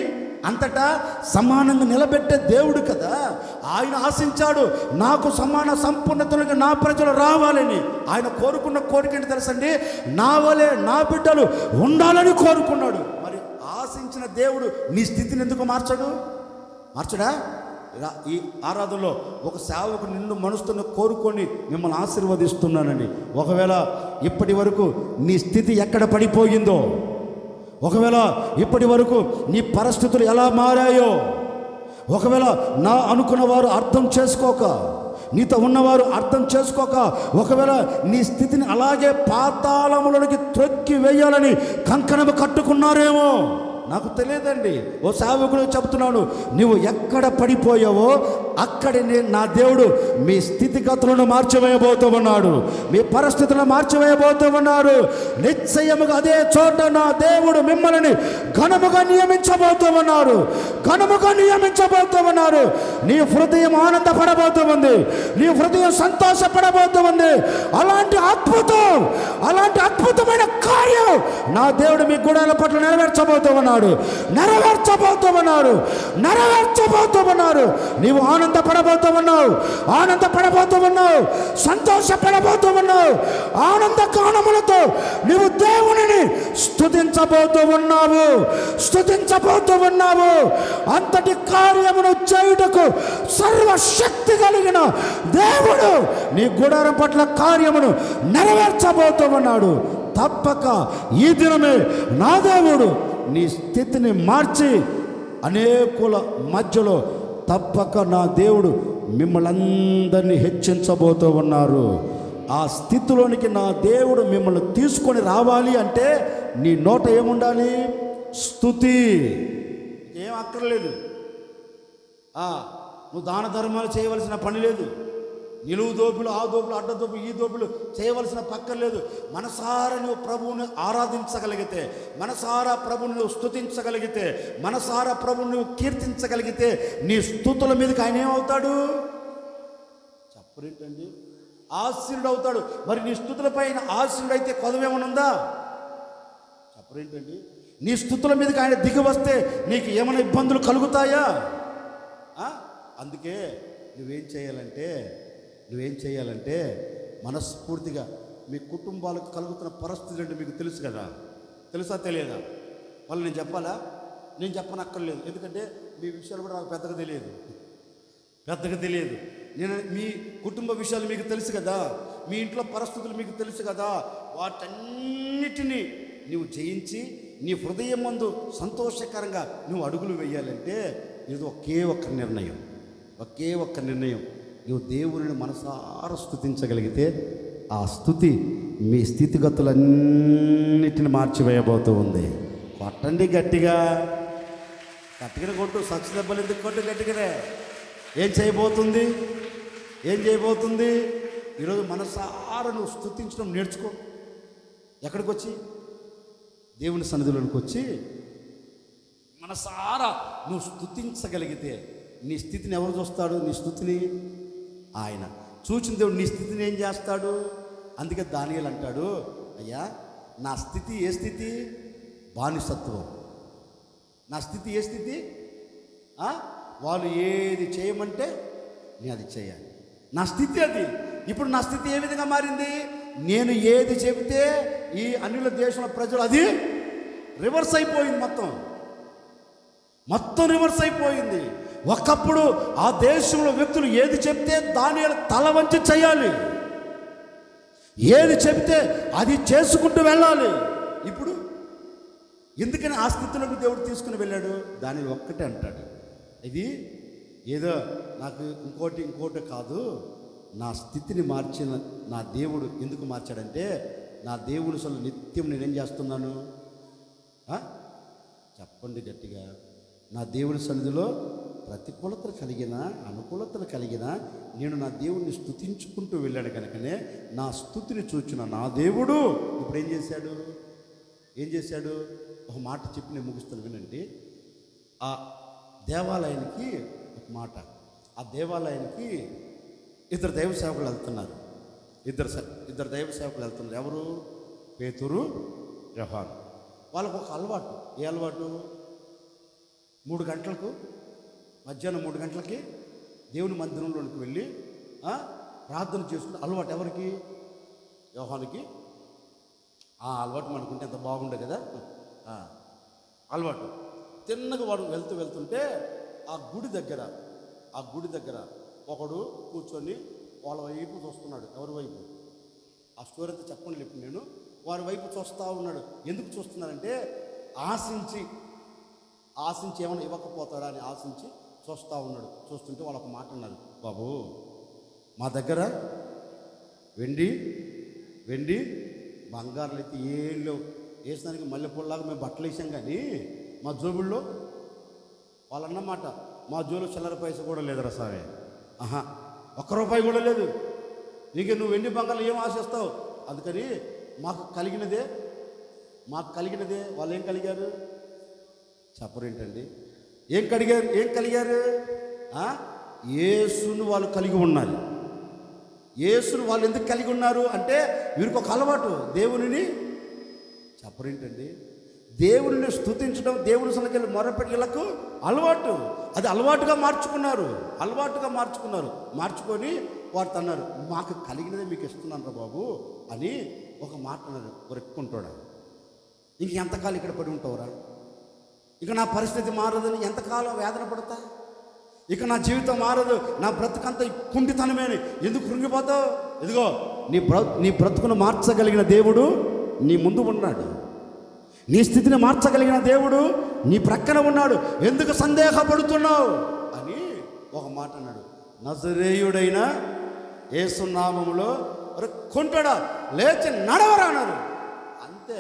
అంతటా సమానంగా నిలబెట్టే దేవుడు కదా. ఆయన ఆశించాడు నాకు సమాన సంపూర్ణతలకు నా ప్రజలు రావాలని. ఆయన కోరుకున్న కోరిక ఏంటి తెలుసండి? నా వలే నా బిడ్డలు ఉండాలని కోరుకున్నాడు. మరి ఆశించిన దేవుడు నీ స్థితిని ఎందుకు మార్చడు? మార్చడా? ఈ ఆరాధనలో ఒక సేవకు నిన్ను మనసుతో కోరుకొని మిమ్మల్ని ఆశీర్వదిస్తున్నానండి. ఒకవేళ ఇప్పటి వరకు నీ స్థితి ఎక్కడ పడిపోయిందో, ఒకవేళ ఇప్పటి వరకు నీ పరిస్థితులు ఎలా మారాయో, ఒకవేళ నా అనుకున్న వారు అర్థం చేసుకోక, నీతో ఉన్నవారు అర్థం చేసుకోక, ఒకవేళ నీ స్థితిని అలాగే పాతాళములోనికి త్రొక్కి వేయాలని కంకణము కట్టుకున్నారేమో, నాకు తెలియదండి. ఓ సేవకుడు చెబుతున్నాను, నువ్వు ఎక్కడ పడిపోయావో అక్కడే నా దేవుడు మీ స్థితిగతులను మార్చివేయబోతూ ఉన్నాడు. మీ పరిస్థితులను మార్చివేయబోతూ ఉన్నాడు. నిశ్చయముగా అదే చోట నా దేవుడు మిమ్మల్ని ఘనముగా నియమించబోతూ ఉన్నారు. ఘనముగా నియమించబోతూ ఉన్నారు. నీ హృదయం ఆనందపడబోతూ ఉంది. నీ హృదయం సంతోషపడబోతూ ఉంది. అలాంటి అద్భుతమైన కార్యం నా దేవుడు మీ గుడాల పట్ల నెరవేర్చబోతూ ఉన్నాడు. నెరవేర్చబోతూ ఉన్నారు. నీవు ఆనందపడబోతూ ఉన్నావు, సంతోషపడబోతూ ఉన్నావు. ఆనంద గానములతో నీవు దేవునిని స్తుతించబోతూ ఉన్నావు. అంతటి కార్యమును చేయుటకు సర్వశక్తి కలిగిన దేవుడు నీ గుడారం పట్ల కార్యమును నెరవేర్చబోతూ ఉన్నాడు. తప్పక ఈ దినమే నా దేవుడు నీ స్థితిని మార్చి అనేకుల మధ్యలో తప్పక నా దేవుడు మిమ్మల్ని అందరినీ హెచ్చించబోతూ ఉన్నారు. ఆ స్థితిలోనికి నా దేవుడు మిమ్మల్ని తీసుకొని రావాలి అంటే నీ నోట ఏముండాలి? స్తుతి. ఏం అక్కర్లేదు. నువ్వు దాన ధర్మాలు చేయవలసిన పని లేదు. నిలువు దోపులు, ఆ దోపులు, అడ్డ దోపులు, ఈ దోపులు చేయవలసిన పక్కర్లేదు. మనసారా నువ్వు ప్రభువుని ఆరాధించగలిగితే, మనసారా ప్రభువుని నువ్వు స్తుతించగలిగితే, మనసారా ప్రభువుని నువ్వు కీర్తించగలిగితే నీ స్తుతుల మీదకి ఆయన ఏమవుతాడు? చెప్పరేంటండి? ఆశీనుడు అవుతాడు. మరి నీ స్తుతుల పైన ఆశీనుడు అయితే కొదవేమనుందా? చెప్పరేంటండి? నీ స్తుతుల మీదకి ఆయన దిగి వస్తే నీకు ఏమైనా ఇబ్బందులు కలుగుతాయా? అందుకే నువ్వేం చేయాలంటే మనస్ఫూర్తిగా మీ కుటుంబాలకు కలుగుతున్న పరిస్థితులు అంటే మీకు తెలుసు కదా. తెలుసా తెలియదా? వాళ్ళు నేను చెప్పాలా? నేను చెప్పనక్కర్లేదు. ఎందుకంటే మీ విషయాలు కూడా నాకు పెద్దగా తెలియదు. నేను మీ కుటుంబ విషయాలు మీకు తెలుసు కదా. మీ ఇంట్లో పరిస్థితులు మీకు తెలుసు కదా. వాటన్నిటినీ నువ్వు జయించి నీ హృదయం ముందు సంతోషకరంగా నువ్వు అడుగులు వేయాలంటే ఇది ఒకే ఒక్క నిర్ణయం. నువ్వు దేవుని మనసారా స్తుతించగలిగితే ఆ స్తుతి మీ స్థితిగతులన్నిటిని మార్చివేయబోతూ ఉంది. కొట్టండి గట్టిగా కొట్టు. సచ్చ దెబ్బలు ఎందుకు కొట్టు గట్టిగానే. ఏం చేయబోతుంది? ఈరోజు మనసారా నువ్వు స్తుతించడం నేర్చుకో. ఎక్కడికి వచ్చి? దేవుని సన్నిధిలోనికి వచ్చి మనసారా నువ్వు స్తుతించగలిగితే నీ స్థితిని ఎవరు చూస్తాడు? నీ స్థుతిని ఆయన చూచిన దేవుడు నీ స్థితిని ఏం చేస్తాడు? అందుకే దానియేలు అంటాడు, అయ్యా నా స్థితి ఏ స్థితి? బానిసత్వం. నా స్థితి ఏ స్థితి? వాళ్ళు ఏది చేయమంటే నేను అది చేయాలి. నా స్థితి అది. ఇప్పుడు నా స్థితి ఏ విధంగా మారింది? నేను ఏది చెబితే ఈ అన్యుల దేశంలో ప్రజలు అది రివర్స్ అయిపోయింది. మొత్తం రివర్స్ అయిపోయింది. ఒకప్పుడు ఆ దేశంలో వ్యక్తులు ఏది చెప్తే దానియేలు తల వంచి చేయాలి. ఏది చెప్తే అది చేసుకుంటూ వెళ్ళాలి. ఇప్పుడు ఎందుకని ఆ స్థితిలోకి దేవుడు తీసుకుని వెళ్ళాడు? దానిని ఒక్కటే అంటాడు, ఇది ఏదో నాకు ఇంకోటి కాదు, నా స్థితిని మార్చిన నా దేవుడు ఎందుకు మార్చాడంటే, నా దేవుడు అసలు నిత్యం నేనేం చేస్తున్నాను చెప్పండి గట్టిగా, నా దేవుడి సన్నిధిలో ప్రతికూలతలు కలిగిన అనుకూలతలు కలిగిన నేను నా దేవుడిని స్తుతించుకుంటూ వెళ్ళాడు కనుకనే నా స్తుతిని చూచిన నా దేవుడు ఇప్పుడు ఏం చేశాడు? ఒక మాట చెప్పి నేను ముగిస్తాను, వినండి. ఆ దేవాలయానికి ఒక మాట, ఆ దేవాలయానికి ఇద్దరు దైవ సేవకులు వెళ్తున్నారు. ఇద్దరు దైవ సేవకులు వెళ్తున్నారు. ఎవరు? పేతురు, యోహాను. వాళ్ళకు ఒక అలవాటు. ఏ అలవాటు? 3 గంటలకు, మధ్యాహ్నం 3 గంటలకి దేవుని మందిరంలోనికి వెళ్ళి ప్రార్థన చేసుకునే అలవాటు. ఎవరికి? యోహానుకి. ఆ అలవాటు మనకుంటే ఎంత బాగుండే కదా. అలవాటు. తిన్నగా వాడు వెళ్తుంటే ఆ గుడి దగ్గర ఒకడు కూర్చొని వాళ్ళ వైపు చూస్తున్నాడు. ఎవరి వైపు? ఆ స్టోరీ అంతా చెప్పండి ఇప్పుడు నేను. వారి వైపు చూస్తూ ఉన్నాడు. ఎందుకు చూస్తున్నారంటే ఆశించి ఏమైనా ఇవ్వకపోతాడా అని ఆశించి చూస్తూ ఉన్నాడు. చూస్తుంటే వాళ్ళు ఒక మాట అన్నారు, బాబు మా దగ్గర వెండి బంగారులు అయితే ఏం లేవు, వేసినానికి మల్లెపూలలాగా మేము బట్టలు వేసాం, కానీ మా జోబుల్లో వాళ్ళు అన్నమాట, మా జోబులో చిల్లర పైస కూడా లేదురా సామే, 1 రూపాయి కూడా లేదు, నీకు నువ్వు వెండి బంగారు ఏం ఆశిస్తావు, అందుకని మాకు కలిగినదే వాళ్ళు ఏం కలిగారు చెప్పరేంటండి? ఏం కలిగారు? యేసును వాళ్ళు కలిగి ఉన్నారు. యేసును వాళ్ళు ఎందుకు కలిగి ఉన్నారు అంటే వీరికి ఒక అలవాటు, దేవునిని చెప్పరేంటండి, దేవుని స్తుతించడం, దేవుని సన్నిధికి మొరపెట్టేలకు అలవాటు. అది అలవాటుగా మార్చుకున్నారు. మార్చుకొని వారు అన్నారు, మాకు కలిగినదే మీకు ఇస్తున్నాను రా బాబు అని ఒక మాట అన్నారు. రెక్కుంటాడా, ఇంక ఎంతకాలం ఇక్కడ పడి ఉంటావురా, ఇక నా పరిస్థితి మారదని ఎంతకాలం వేదన పడతా, ఇక నా జీవితం మారదు, నా బ్రతుకంతా కుంటితనమే, ఎందుకు కృంగిపోతావు? ఇదిగో నీ బ్రతుకును మార్చగలిగిన దేవుడు నీ ముందు ఉన్నాడు. నీ స్థితిని మార్చగలిగిన దేవుడు నీ ప్రక్కన ఉన్నాడు, ఎందుకు సందేహపడుతున్నావు అని ఒక మాట అన్నాడు. నజరేయుడైన యేసు నామములో కొంటాడా, లేచి నడవరా అన్నారు. అంతే.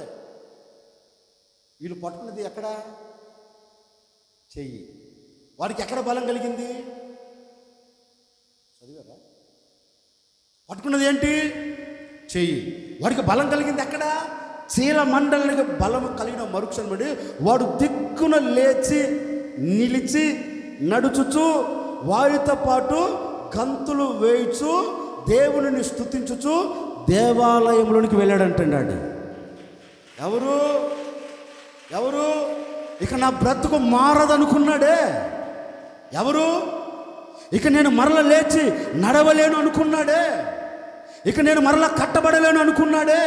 వీళ్ళు పట్టుకున్నది ఎక్కడ? చెయ్యి. వాడికి ఎక్కడ బలం కలిగింది? చదివారా? పట్టుకున్నది ఏంటి? చెయ్యి. వాడికి బలం కలిగింది ఎక్కడ? చీల మండలికి బలం కలిగిన మరుక్షణుడు వాడు దిక్కున లేచి నిలిచి నడుచుచు వారితో పాటు గంతులు వేయుచు దేవుని స్తుతించుచు దేవాలయంలోనికి వెళ్ళాడంటున్నాడు. ఎవరు? ఇక నా బ్రతుకు మారదనుకున్నాడే. ఎవరు? ఇక నేను మరల లేచి నడవలేను అనుకున్నాడే. ఇక నేను మరలా కట్టబడలేను అనుకున్నాడే.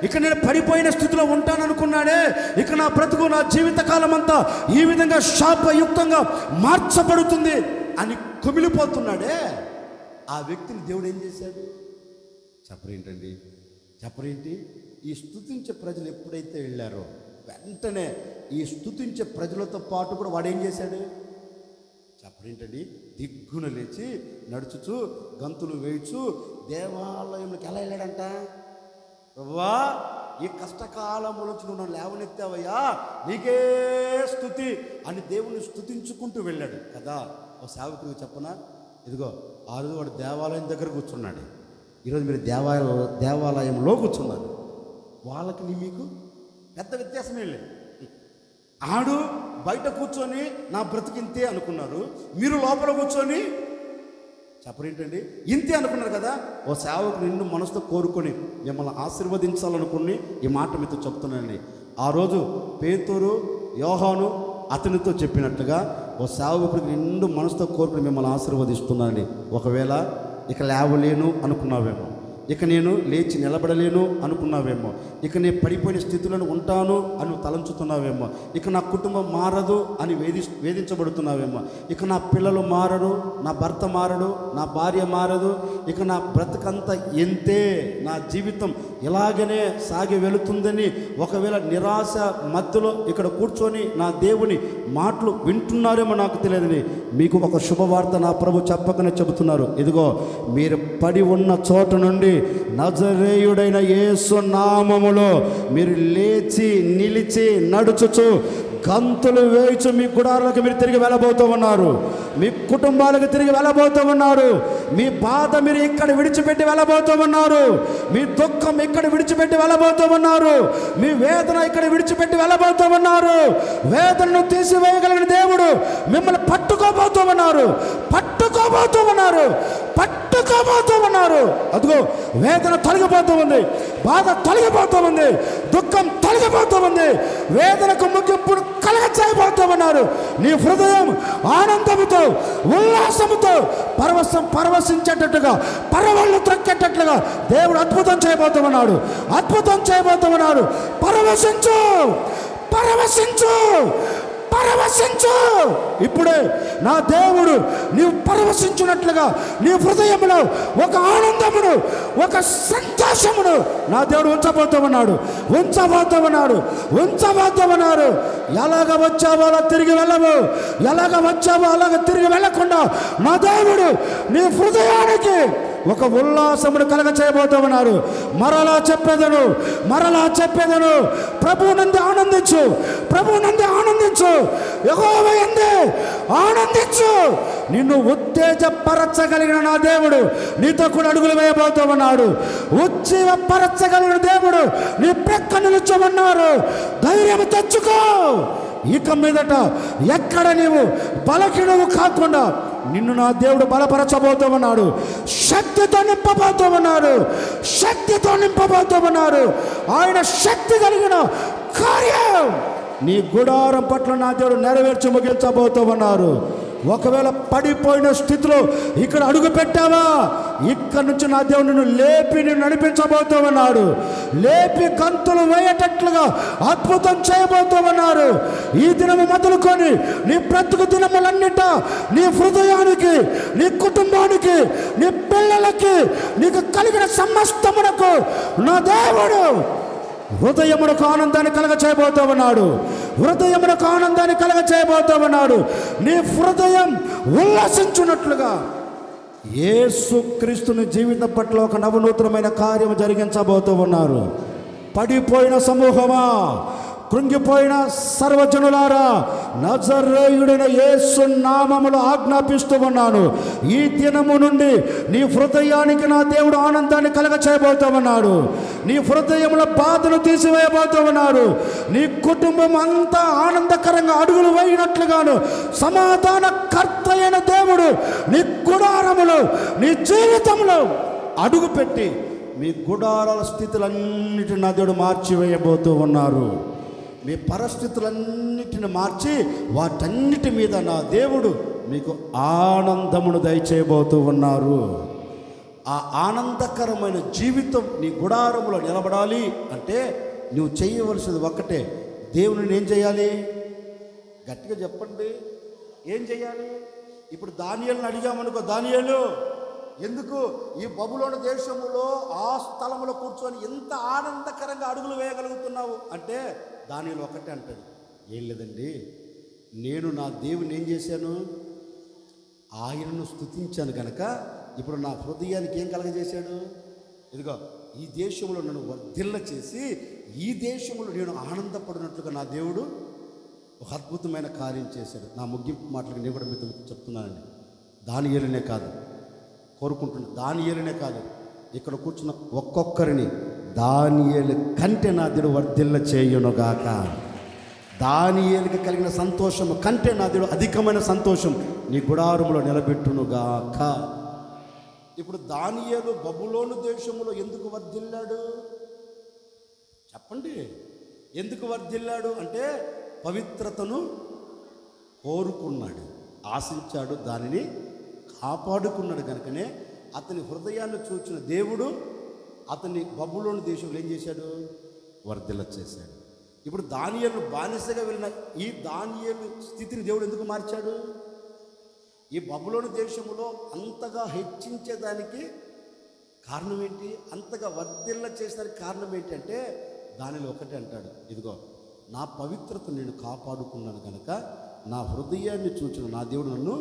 ఇక నేను పడిపోయిన స్థితిలో ఉంటాననుకున్నాడే. ఇక నా బ్రతుకు, నా జీవితకాలం అంతా ఈ విధంగా శాపయుక్తంగా మార్చబడుతుంది అని కుమిలిపోతున్నాడే. ఆ వ్యక్తిని దేవుడు ఏం చేశాడు చెప్పరేంటి? ఈ స్తుతించే ప్రజలు ఎప్పుడైతే వెళ్ళారో వెంటనే ఈ స్తుతించే ప్రజలతో పాటు కూడా వాడు ఏం చేశాడు చెప్పరేంటండి? దిగ్గున లేచి నడుచుచు గంతులు వేయచ్చు దేవాలయంలోకి ఎలా వెళ్ళాడంట? ప్రభువా, ఈ కష్టకాలంలో నుంచి నువ్వు నన్ను లేవనెత్తావయ్యా, నీకే స్తుతి అని దేవుణ్ణి స్తుతించుకుంటూ వెళ్ళాడు కదా. ఓ సేవకుడికి చెప్పనా, ఇదిగో ఆ రోజు వాడు దేవాలయం దగ్గర కూర్చున్నాడు, ఈరోజు మీరు దేవాలయంలో కూర్చున్నారు. వాళ్ళకి మీకు పెద్ద వ్యత్యాసమే లేదు. ఆడు బయట కూర్చొని నా బ్రతికింతే అనుకున్నారు, మీరు లోపల కూర్చొని చెప్పరేంటండి ఇంతే అనుకున్నారు కదా. ఓ సేవకు నిన్ను మనసుతో కోరుకొని మిమ్మల్ని ఆశీర్వదించాలనుకుని ఈ మాట మీతో చెప్తున్నానండి. ఆ రోజు పేతురు, యోహాను అతనితో చెప్పినట్లుగా ఓ సేవకుడికి నిండు మనసుతో కోరుకుని మిమ్మల్ని ఆశీర్వదిస్తున్నానండి. ఒకవేళ ఇక లేవలేను అనుకున్నావేమో, ఇక నేను లేచి నిలబడలేను అనుకున్నావేమో, ఇక నేను పడిపోయిన స్థితిలో ఉంటాను అని తలంచుతున్నావేమో, ఇక నా కుటుంబం మారదు అని వేధించబడుతున్నావేమో, ఇక నా పిల్లలు మారరు, నా భర్త మారడు, నా భార్య మారదు, ఇక నా బ్రతుకంతా ఎంతే, నా జీవితం ఇలాగనే సాగి వెళుతుందని ఒకవేళ నిరాశ మధ్యలో ఇక్కడ కూర్చొని నా దేవుని మాటలు వింటున్నారేమో నాకు తెలియదని మీకు ఒక శుభవార్త నా ప్రభు చెప్పకనే చెబుతున్నారు. ఇదిగో మీరు పడి ఉన్న చోట నుండి నజరేయుడైన యేసు నామములో మీరు లేచి నిలిచి నడుచుచు గంతులు వేయచ్చు మీ గుడారాలకు మీరు తిరిగి వెళ్ళబోతూ ఉన్నారు. మీ కుటుంబాలకు తిరిగి వెళ్ళబోతూ ఉన్నారు. మీ బాధ మీరు ఇక్కడ విడిచిపెట్టి వెళ్ళబోతూ ఉన్నారు. మీ దుఃఖం ఇక్కడ విడిచిపెట్టి వెళ్ళబోతూ ఉన్నారు. మీ వేదన ఇక్కడ విడిచిపెట్టి వెళ్ళబోతూ ఉన్నారు. వేదనను తీసివేయగలిగిన దేవుడు మిమ్మల్ని పట్టుకోబోతూ ఉన్నారు. పట్టుకోబోతూ ఉన్నారు. పట్టుకోబోతూ ఉన్నారు. అదిగో వేదన తొలగిపోతూ ఉంది, బాధ తొలగిపోతూ ఉంది, దుఃఖం తొలగిపోతూ ఉంది. వేదనకు ముగింపును కలగచేయబోతూ ఉన్నారు. నీ హృదయం ఆనందముతో ఉల్లాసముతో పరవశించేటట్టుగా పరవళ్ళు త్రక్కేటట్లుగా దేవుడు అద్భుతం చేయబోతూ ఉన్నాడు. అద్భుతం చేయబోతూ ఉన్నాడు. పరవశించు, పరవశించు, పరవశించు. ఇప్పుడే నా దేవుడు నీవు పరవశించున్నట్లుగా నీ హృదయంలో ఒక ఆనందమును, ఒక సంతోషమును నా దేవుడు ఉంచబోతూ ఉన్నాడు. ఉంచబోతూ ఉన్నాడు. ఉంచబోతూ ఉన్నాడు. ఎలాగ వచ్చావో అలా తిరిగి వెళ్ళవు. ఎలాగ వచ్చావో అలాగ తిరిగి వెళ్ళకుండా నా దేవుడు నీ హృదయానికి ఒక ఉల్లాసమును కలగ చేయబోతూ ఉన్నారు. మరలా చెప్పేదను, మరలా చెప్పేదను, ప్రభువునందు ఆనందించు, ప్రభువునందు ఆనందించు, యెహోవా యందు ఆనందించు. నిన్ను ఉత్తేజపరచగలిగిన నా దేవుడు నీతో కూడా అడుగులు వేయబోతూ ఉన్నాడు. ఉజ్జీవపరచగలిగిన దేవుడు నీ ప్రక్క నిలుచమన్నారు. ధైర్యం తెచ్చుకో. ఇక మీదట ఎక్కడ నీవు బలహీనము కాకుండా నిన్ను నా దేవుడు బలపరచబోతూ ఉన్నాడు. శక్తితో నింపబోతూ ఉన్నాడు. శక్తితో నింపబోతూ ఉన్నాడు. ఆయన శక్తి కలిగిన కార్యం నీ గుడారం పట్ల నా దేవుడు నెరవేర్చి ముగించబోతూ ఉన్నారు. ఒకవేళ పడిపోయిన స్థితిలో ఇక్కడ అడుగు పెట్టావా, ఇక్కడ నుంచి నా దేవుడు నిన్ను లేపి నిన్ను నడిపించబోతూ ఉన్నాడు. లేపి గంతులు వేయేటట్లుగా అద్భుతం చేయబోతూ ఉన్నారు. ఈ దినము మొదలుకొని నీ బ్రతుకు దినములన్నిట నీ హృదయానికి, నీ కుటుంబానికి, నీ పిల్లలకి, నీకు కలిగిన సమస్తమునకు నా దేవుడు హృదయమునకు ఆనందాన్ని కలగ చేయబోతూ ఉన్నాడు. హృదయమునకు ఆనందాన్ని కలగ చేయబోతూ ఉన్నాడు. నీ హృదయం ఉల్లాసించున్నట్లుగా యేసుక్రీస్తుని జీవితం పట్ల ఒక నవనూతనమైన కార్యం జరిగించబోతూ ఉన్నారు. పడిపోయిన సమూహమా, కృంగిపోయిన సర్వజనులారా, నజరేయుడైన యేసు నామములో ఆజ్ఞాపిస్తూ ఉన్నాను. ఈ దినము నుండి నీ హృదయానికి నా దేవుడు ఆనందాన్ని కలగ చేయబోతూ ఉన్నాడు. నీ హృదయంలో బాధను తీసివేయబోతూ ఉన్నాడు. నీ కుటుంబం అంతా ఆనందకరంగా అడుగులు వేయినట్లుగాను సమాధాన కర్త అయిన దేవుడు నీ గుడారములో, నీ జీవితంలో అడుగుపెట్టి మీ గుడారాల స్థితులన్నిటిని నా దేవుడు మార్చివేయబోతూ ఉన్నారు. మీ పరిస్థితులన్నిటిని మార్చి వాటన్నిటి మీద నా దేవుడు మీకు ఆనందమును దయచేయబోతూ ఉన్నారు. ఆ ఆనందకరమైన జీవితం నీ గుడారములో నిలబడాలి అంటే నువ్వు చేయవలసింది ఒక్కటే. దేవుని ఏం చేయాలి? గట్టిగా చెప్పండి, ఏం చేయాలి? ఇప్పుడు దానియేలుని అడిగామనుకో, దానియేలు ఎందుకు ఈ బబులోను దేశములో ఆ స్థలములో కూర్చొని ఎంత ఆనందకరంగా అడుగులు వేయగలుగుతున్నావు అంటే దానియేలు ఒకటే అంటాడు, ఏం లేదండి, నేను నా దేవుని ఏం చేశాను, ఆయనను స్తుతించాను కనుక ఇప్పుడు నా హృదయానికి ఏం కలగజేశాడు, ఇదిగో ఈ దేశంలో నన్ను వర్ధిల్ల చేసి ఈ దేశంలో నేను ఆనందపడినట్లుగా నా దేవుడు ఒక అద్భుతమైన కార్యం చేశాడు. నా ముగింపు మాటలకు నేను కూడా మీతో చెప్తున్నానండి. దానియేలునే కాదు కోరుకుంటున్నాను, దానియేలునే కాదు, ఇక్కడ కూర్చున్న ఒక్కొక్కరిని దానియేలు కంటే నా దేవుడు వర్ధిల్ల చేయునుగాక. దానియేలుకి కలిగిన సంతోషము కంటే నా దేవుడు అధికమైన సంతోషం నీ గుడారములో నిలబెట్టునుగాక. ఇప్పుడు దానియేలు బబులోను దేశంలో ఎందుకు వర్ధిల్లాడు చెప్పండి? ఎందుకు వర్ధిల్లాడు అంటే పవిత్రతను కోరుకున్నాడు, ఆశించాడు, దానిని కాపాడుకున్నాడు కనుకనే అతని హృదయాన్ని చూచిన దేవుడు అతన్ని బబులోను దేశంలో ఏం చేశాడు? వర్ధిల్ల చేశాడు. ఇప్పుడు దానియేలు బానిసగా వెళ్ళిన ఈ దానియేలు స్థితిని దేవుడు ఎందుకు మార్చాడు? ఈ బబులోను దేశంలో అంతగా హెచ్చించేదానికి కారణం ఏంటి? అంతగా వర్ధిల్ల చేసేదానికి కారణం ఏంటంటే దానిలో ఒకటే అంటాడు, ఇదిగో నా పవిత్రత నేను కాపాడుకున్నాను కనుక నా హృదయాన్ని చూచిన నా దేవుడు నన్ను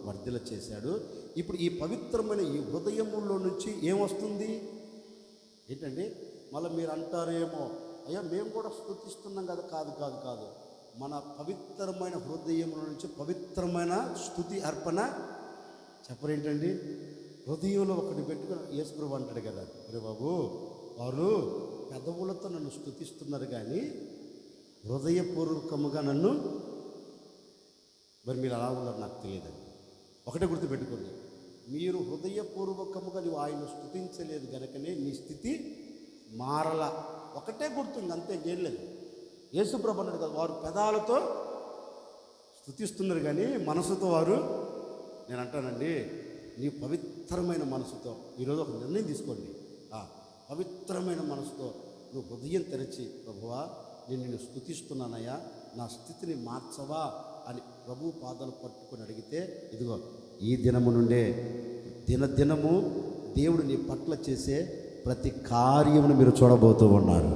వర్ధిల్ల చేశాడు. ఇప్పుడు ఈ పవిత్రమైన ఈ హృదయములో నుంచి ఏమొస్తుంది ఏంటండి? మళ్ళీ మీరు అంటారేమో, అయ్యా మేము కూడా స్తుతిస్తున్నాం కదా. కాదు కాదు కాదు, మన పవిత్రమైన హృదయంలో నుంచి పవిత్రమైన స్తుతి అర్పణ చెప్పరేంటండి? హృదయంలో ఒకటి పెట్టుకుని యేసుప్రభు అంటాడు కదా, అరే బాబు వారు పెదవులతో నన్ను స్తుతిస్తున్నారు కానీ హృదయపూర్వకముగా నన్ను, మరి మీరు అలా ఉన్నారు నాకు తెలియదండి. ఒకటే గుర్తుపెట్టుకోండి, మీరు హృదయపూర్వకముగా నువ్వు ఆయన స్తుతించలేదు కనుకనే నీ స్థితి మారల. ఒకటే గుర్తు, ఇంకంతే ఏం లేదు. యేసుప్రభు అన్నాడు కదా, వారు పెదాలతో స్తుతిస్తున్నారు కానీ మనసుతో వారు, నేను అంటానండి, నీ పవిత్రమైన మనసుతో ఈరోజు ఒక నిర్ణయం తీసుకోండి. పవిత్రమైన మనసుతో నువ్వు హృదయం తెరిచి, ప్రభువా నేను నిన్ను స్తుతిస్తున్నానయ్యా, నా స్థితిని మార్చవా అని ప్రభు పాదాలు పట్టుకొని అడిగితే, ఇదిగో ఈ దినము నుండే దినదినము దేవుడు నీ పట్ల చేసే ప్రతి కార్యమును మీరు చూడబోతూ ఉన్నారు.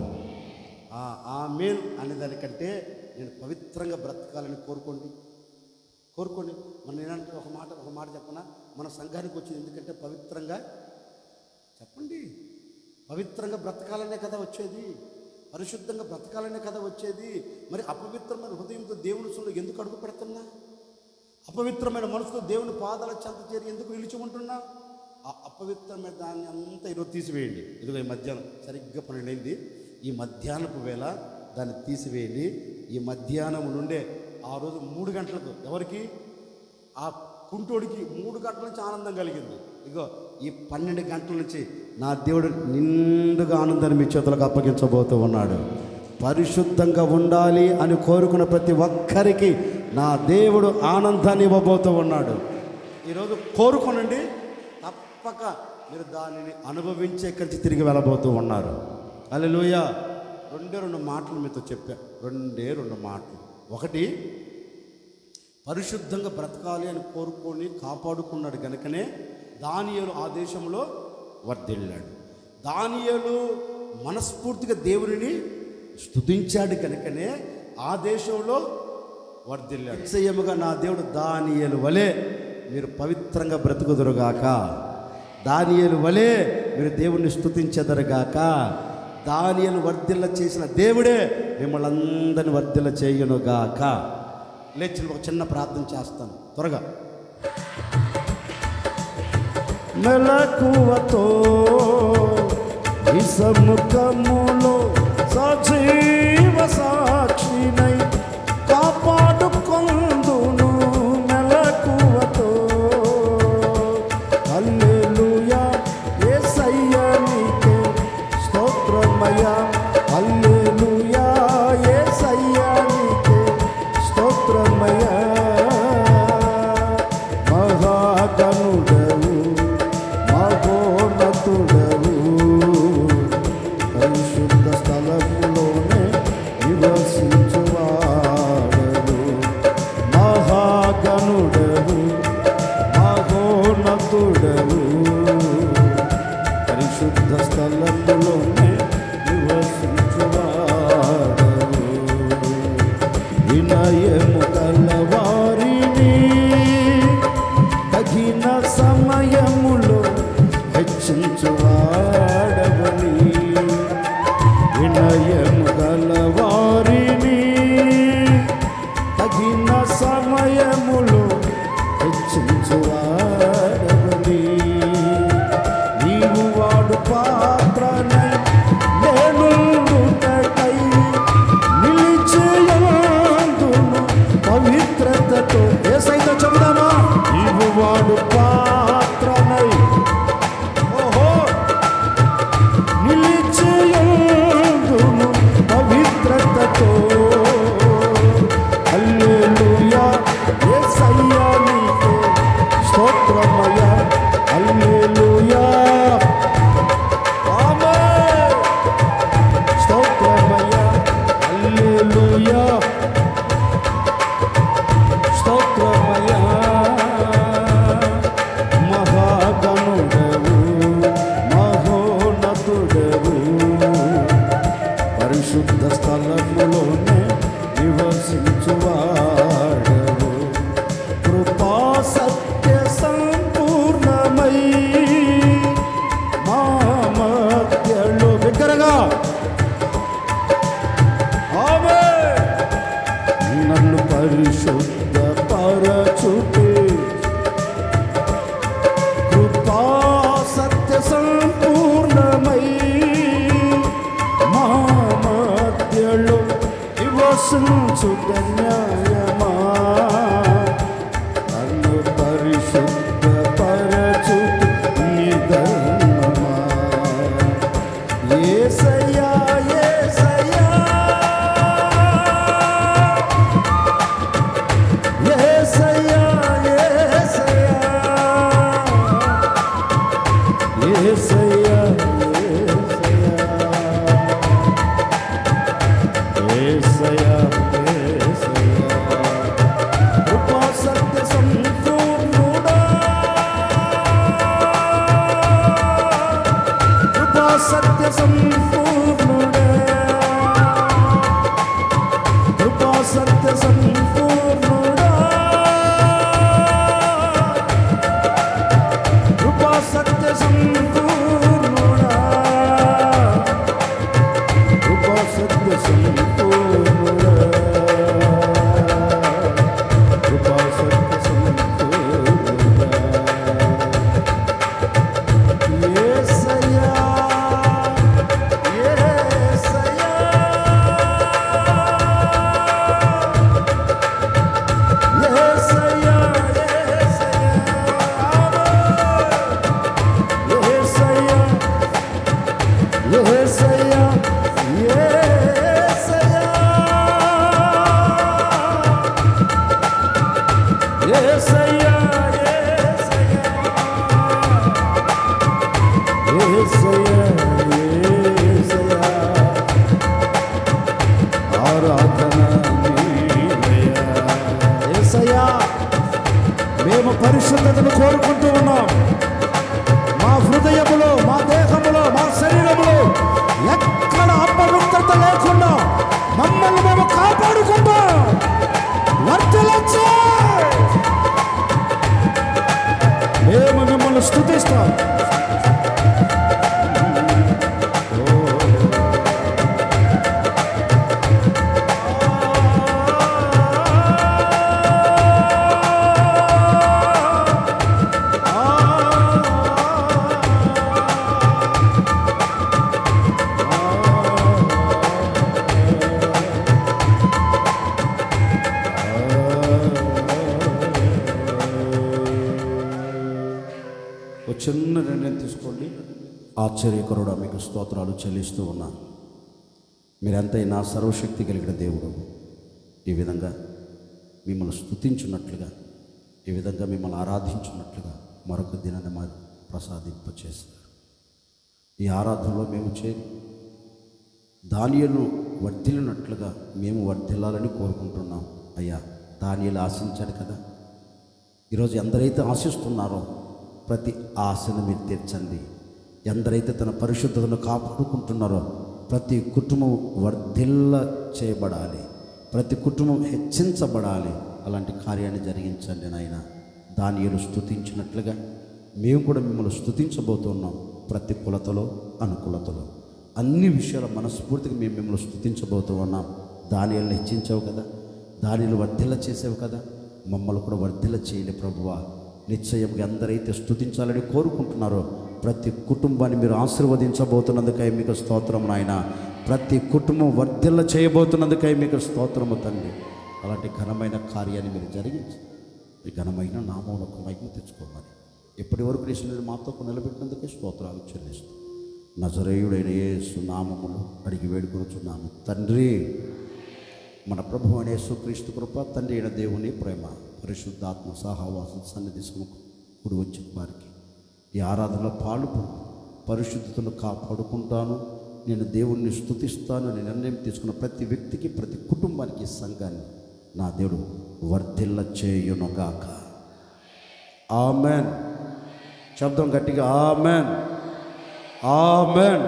ఆమేన్ అనేదానికంటే నేను పవిత్రంగా బ్రతకాలని కోరుకోండి. మన నేనంటే ఒక మాట చెప్పనా, మన సంఘానికి వచ్చింది ఎందుకంటే పవిత్రంగా చెప్పండి, పవిత్రంగా బ్రతకాలనే కదా వచ్చేది, పరిశుద్ధంగా బ్రతకాలనే కదా వచ్చేది. మరి అపవిత్రమైన హృదయంతో దేవుని సొంత ఎందుకు అడుగు పెడుతున్నా? అపవిత్రమైన మనసుతో దేవుని పాదాల చెంత చేరి ఎందుకు నిలిచి ఉంటున్నా? ఆ అపవిత్రమైన దాన్ని అంతా ఈరోజు తీసివేయండి. ఇదిగో ఈ మధ్యాహ్నం సరిగ్గా 12 అయింది, ఈ మధ్యాహ్నపు వేళ దాన్ని తీసివేయండి. ఈ మధ్యాహ్నం నుండే ఆ రోజు 3 గంటలకు ఎవరికి? ఆ కుంటోడికి 3 గంటల నుంచి ఆనందం కలిగింది. ఇగో ఈ 12 గంటల నుంచి నా దేవుడు నిండుగా ఆనందాన్ని మీ చేతులకు అప్పగించబోతూ ఉన్నాడు. పరిశుద్ధంగా ఉండాలి అని కోరుకున్న ప్రతి ఒక్కరికి నా దేవుడు ఆనందాన్ని ఇవ్వబోతూ ఉన్నాడు. ఈరోజు కోరుకోనండి, తప్పక మీరు దానిని అనుభవించే కలిసి తిరిగి వెళ్ళబోతూ ఉన్నారు. హల్లెలూయా. 2 మాటలు మీతో చెప్పా, 2 మాటలు. ఒకటి, పరిశుద్ధంగా బ్రతకాలి అని కోరుకొని కాపాడుకున్నాడు కనుకనే దానియేలు ఆ దేశంలో వర్ధిల్లాడు. దానియేలు మనస్ఫూర్తిగా దేవునిని స్తుతించాడు కనుకనే ఆ దేశంలో వర్ధిల్లాడు. నిశ్చయముగా నా దేవుడు దానియేలు వలె మీరు పవిత్రంగా బ్రతుకుదురుగాక, దానియేలు వలె మీరు దేవుణ్ణి స్తుతించెదరుగాక. దానియేలు వర్ధిల్ల చేసిన దేవుడే మిమ్మల్ని అందరిని వర్ధిల్ల చేయునుగాక. లేచి ఒక చిన్న ప్రార్థన చేస్తాను త్వరగా. మెలకువతో విసముఖములో సజీవ సాక్షినై కాపాడుకొందును. మెలకువతో హల్లెలూయా యేసయ్యా నీకే స్తోత్రమయ్యా, హల్లెలూయా యేసయ్యా నీకే స్తోత్రమయ్యా. మహాగణుడవు మహోన్నతుడవు, పరిశుద్ధ స్థలములోనే నివసించువాడవు. మహాగణుడవు మహోన్నతుడవు, పరిశుద్ధ స్థలములోనే నివసించువాడవు. వినయము కలవారిని తగిన సమయములో హెచ్చించువాడవని, వినయము గలవారిని తగిన సమయములో హెచ్చించువాడవని. నీవు వాడు పాత్రనై నేనుండుటకై నిలిచేయందును పవిత్రతతో. యేసయ్యతో చెబుదామా? నీవు వాడు పాత్రనై, ఓహో పరిశుద్ధ స్థలములోనే నివసించువాడవు. కృపా సత్య సంపూర్ణమై మా మధ్యలో బిగ్గరగా ఆమేన్. నన్ను పరిశుద్ధ పరచుటే కృపా సత్య సంపూర్ణమై మా మధ్యలో నివసించు న్యాయమా. నన్ను పరిశుద్ధ పరచుట నిధర్మమా. యేసయ్యా యేసయ్యా యేసయ్యా యేసయ్యా యేసయ్యా కృపా సత్య సంపూర్ణుడా. కృపా సత్య సంపూర్ణుడా. కృపా సత్య సంపూర్ణుడా. కృపా సత్య సంపూర్ణుడా. కృపా సత్య సంపూర్ణుడా. కృపా సత్య సంపూర్ణుడా. యేసయ్యా యేసయ్యా యేసయ్యా యేసయ్యా యేసయ్యా ఆరాధన నీవయ్యా. యేసయ్యా మేము పరిశుద్ధతను కోరుకుంటూ ఉన్నాం. మా హృదయములో, మా దేహములో, మా శరీరములో ఎక్కడ అపవిత్రత లేకుండా మమ్మల్ని మేము కాపాడుకుంటాం. వర్తిల్లొచ్చు. మేము మిమ్మల్ని స్తుతిస్తాం. ఒక చిన్న నిర్ణయం తీసుకోండి. ఆశ్చర్యకరుడా మీకు స్తోత్రాలు చెల్లిస్తూ ఉన్నాను. మీరెంతైనా సర్వశక్తి కలిగిన దేవుడు. ఈ విధంగా మిమ్మల్ని స్తుతించున్నట్లుగా, ఈ విధంగా మిమ్మల్ని ఆరాధించున్నట్లుగా మరొక దినాన్ని మాకు ప్రసాదింపచేశారు. ఈ ఆరాధనలో మేము చేరి దానియేలు వర్ధిల్లినట్లుగా మేము వర్ధిల్లాలని కోరుకుంటున్నాం. అయ్యా, దానియేలు ఆశించాడు కదా. ఈరోజు ఎందరైతే ఆశిస్తున్నారో ప్రతి ఆశను మీరు తీర్చండి. ఎందరైతే తన పరిశుద్ధతను కాపాడుకుంటున్నారో ప్రతి కుటుంబం వర్ధిల్ల చేయబడాలి, ప్రతి కుటుంబం హెచ్చించబడాలి. అలాంటి కార్యాన్ని జరిగించండి నాయన. దానియేలు స్తుతించినట్లుగా మేము కూడా మిమ్మల్ని స్తుతించబోతున్నాం. ప్రతి కులతలో అనుకూలతలో అన్ని విషయాల మనస్ఫూర్తిగా మేము మిమ్మల్ని స్తుతించబోతూ ఉన్నాం. దానియేలుని హెచ్చించావు కదా, దానియేలు వర్ధిల్ల చేసావు కదా, మమ్మల్ని కూడా వర్ధిల్ల చేయలే ప్రభువా. నిశ్చయంగా ఎందరైతే స్తుతించాలని కోరుకుంటున్నారో ప్రతి కుటుంబాన్ని మీరు ఆశీర్వదించబోతున్నందుకై మీకు స్తోత్రం నాయన. ప్రతి కుటుంబం వర్ధిల్ల చేయబోతున్నందుకై మీకు స్తోత్రము తండ్రి. అలాంటి ఘనమైన కార్యాన్ని మీరు జరిగించి ఈ ఘనమైన నామమునకు మహిమ తెచ్చుకోమని ఇప్పటి వరకు కృష్ణుడు మాతో నిలబెట్టినందుకే స్తోత్రాలు చెల్లిస్తూ నజరేయుడైన యేసు నామములో అడిగి వేడుకొనుచున్నాము తండ్రి. మన ప్రభువు అయిన యేసుక్రీస్తు కృప, తండ్రి అయిన దేవుని ప్రేమ, పరిశుద్ధాత్మ సహవాసం సన్నిధి కూడి వచ్చిన వారికి ఈ ఆరాధనలో పాల్గొని పరిశుద్ధతను కాపాడుకుంటాను, నేను దేవుణ్ణి స్తుతిస్తాను అని నిర్ణయం తీసుకున్న ప్రతి వ్యక్తికి, ప్రతి కుటుంబానికి, సంఘాన్ని నా దేవుడు వర్ధిల్ల చేయునుగాక. ఆమెన్. శబ్దం గట్టిగా ఆమెన్, ఆమెన్.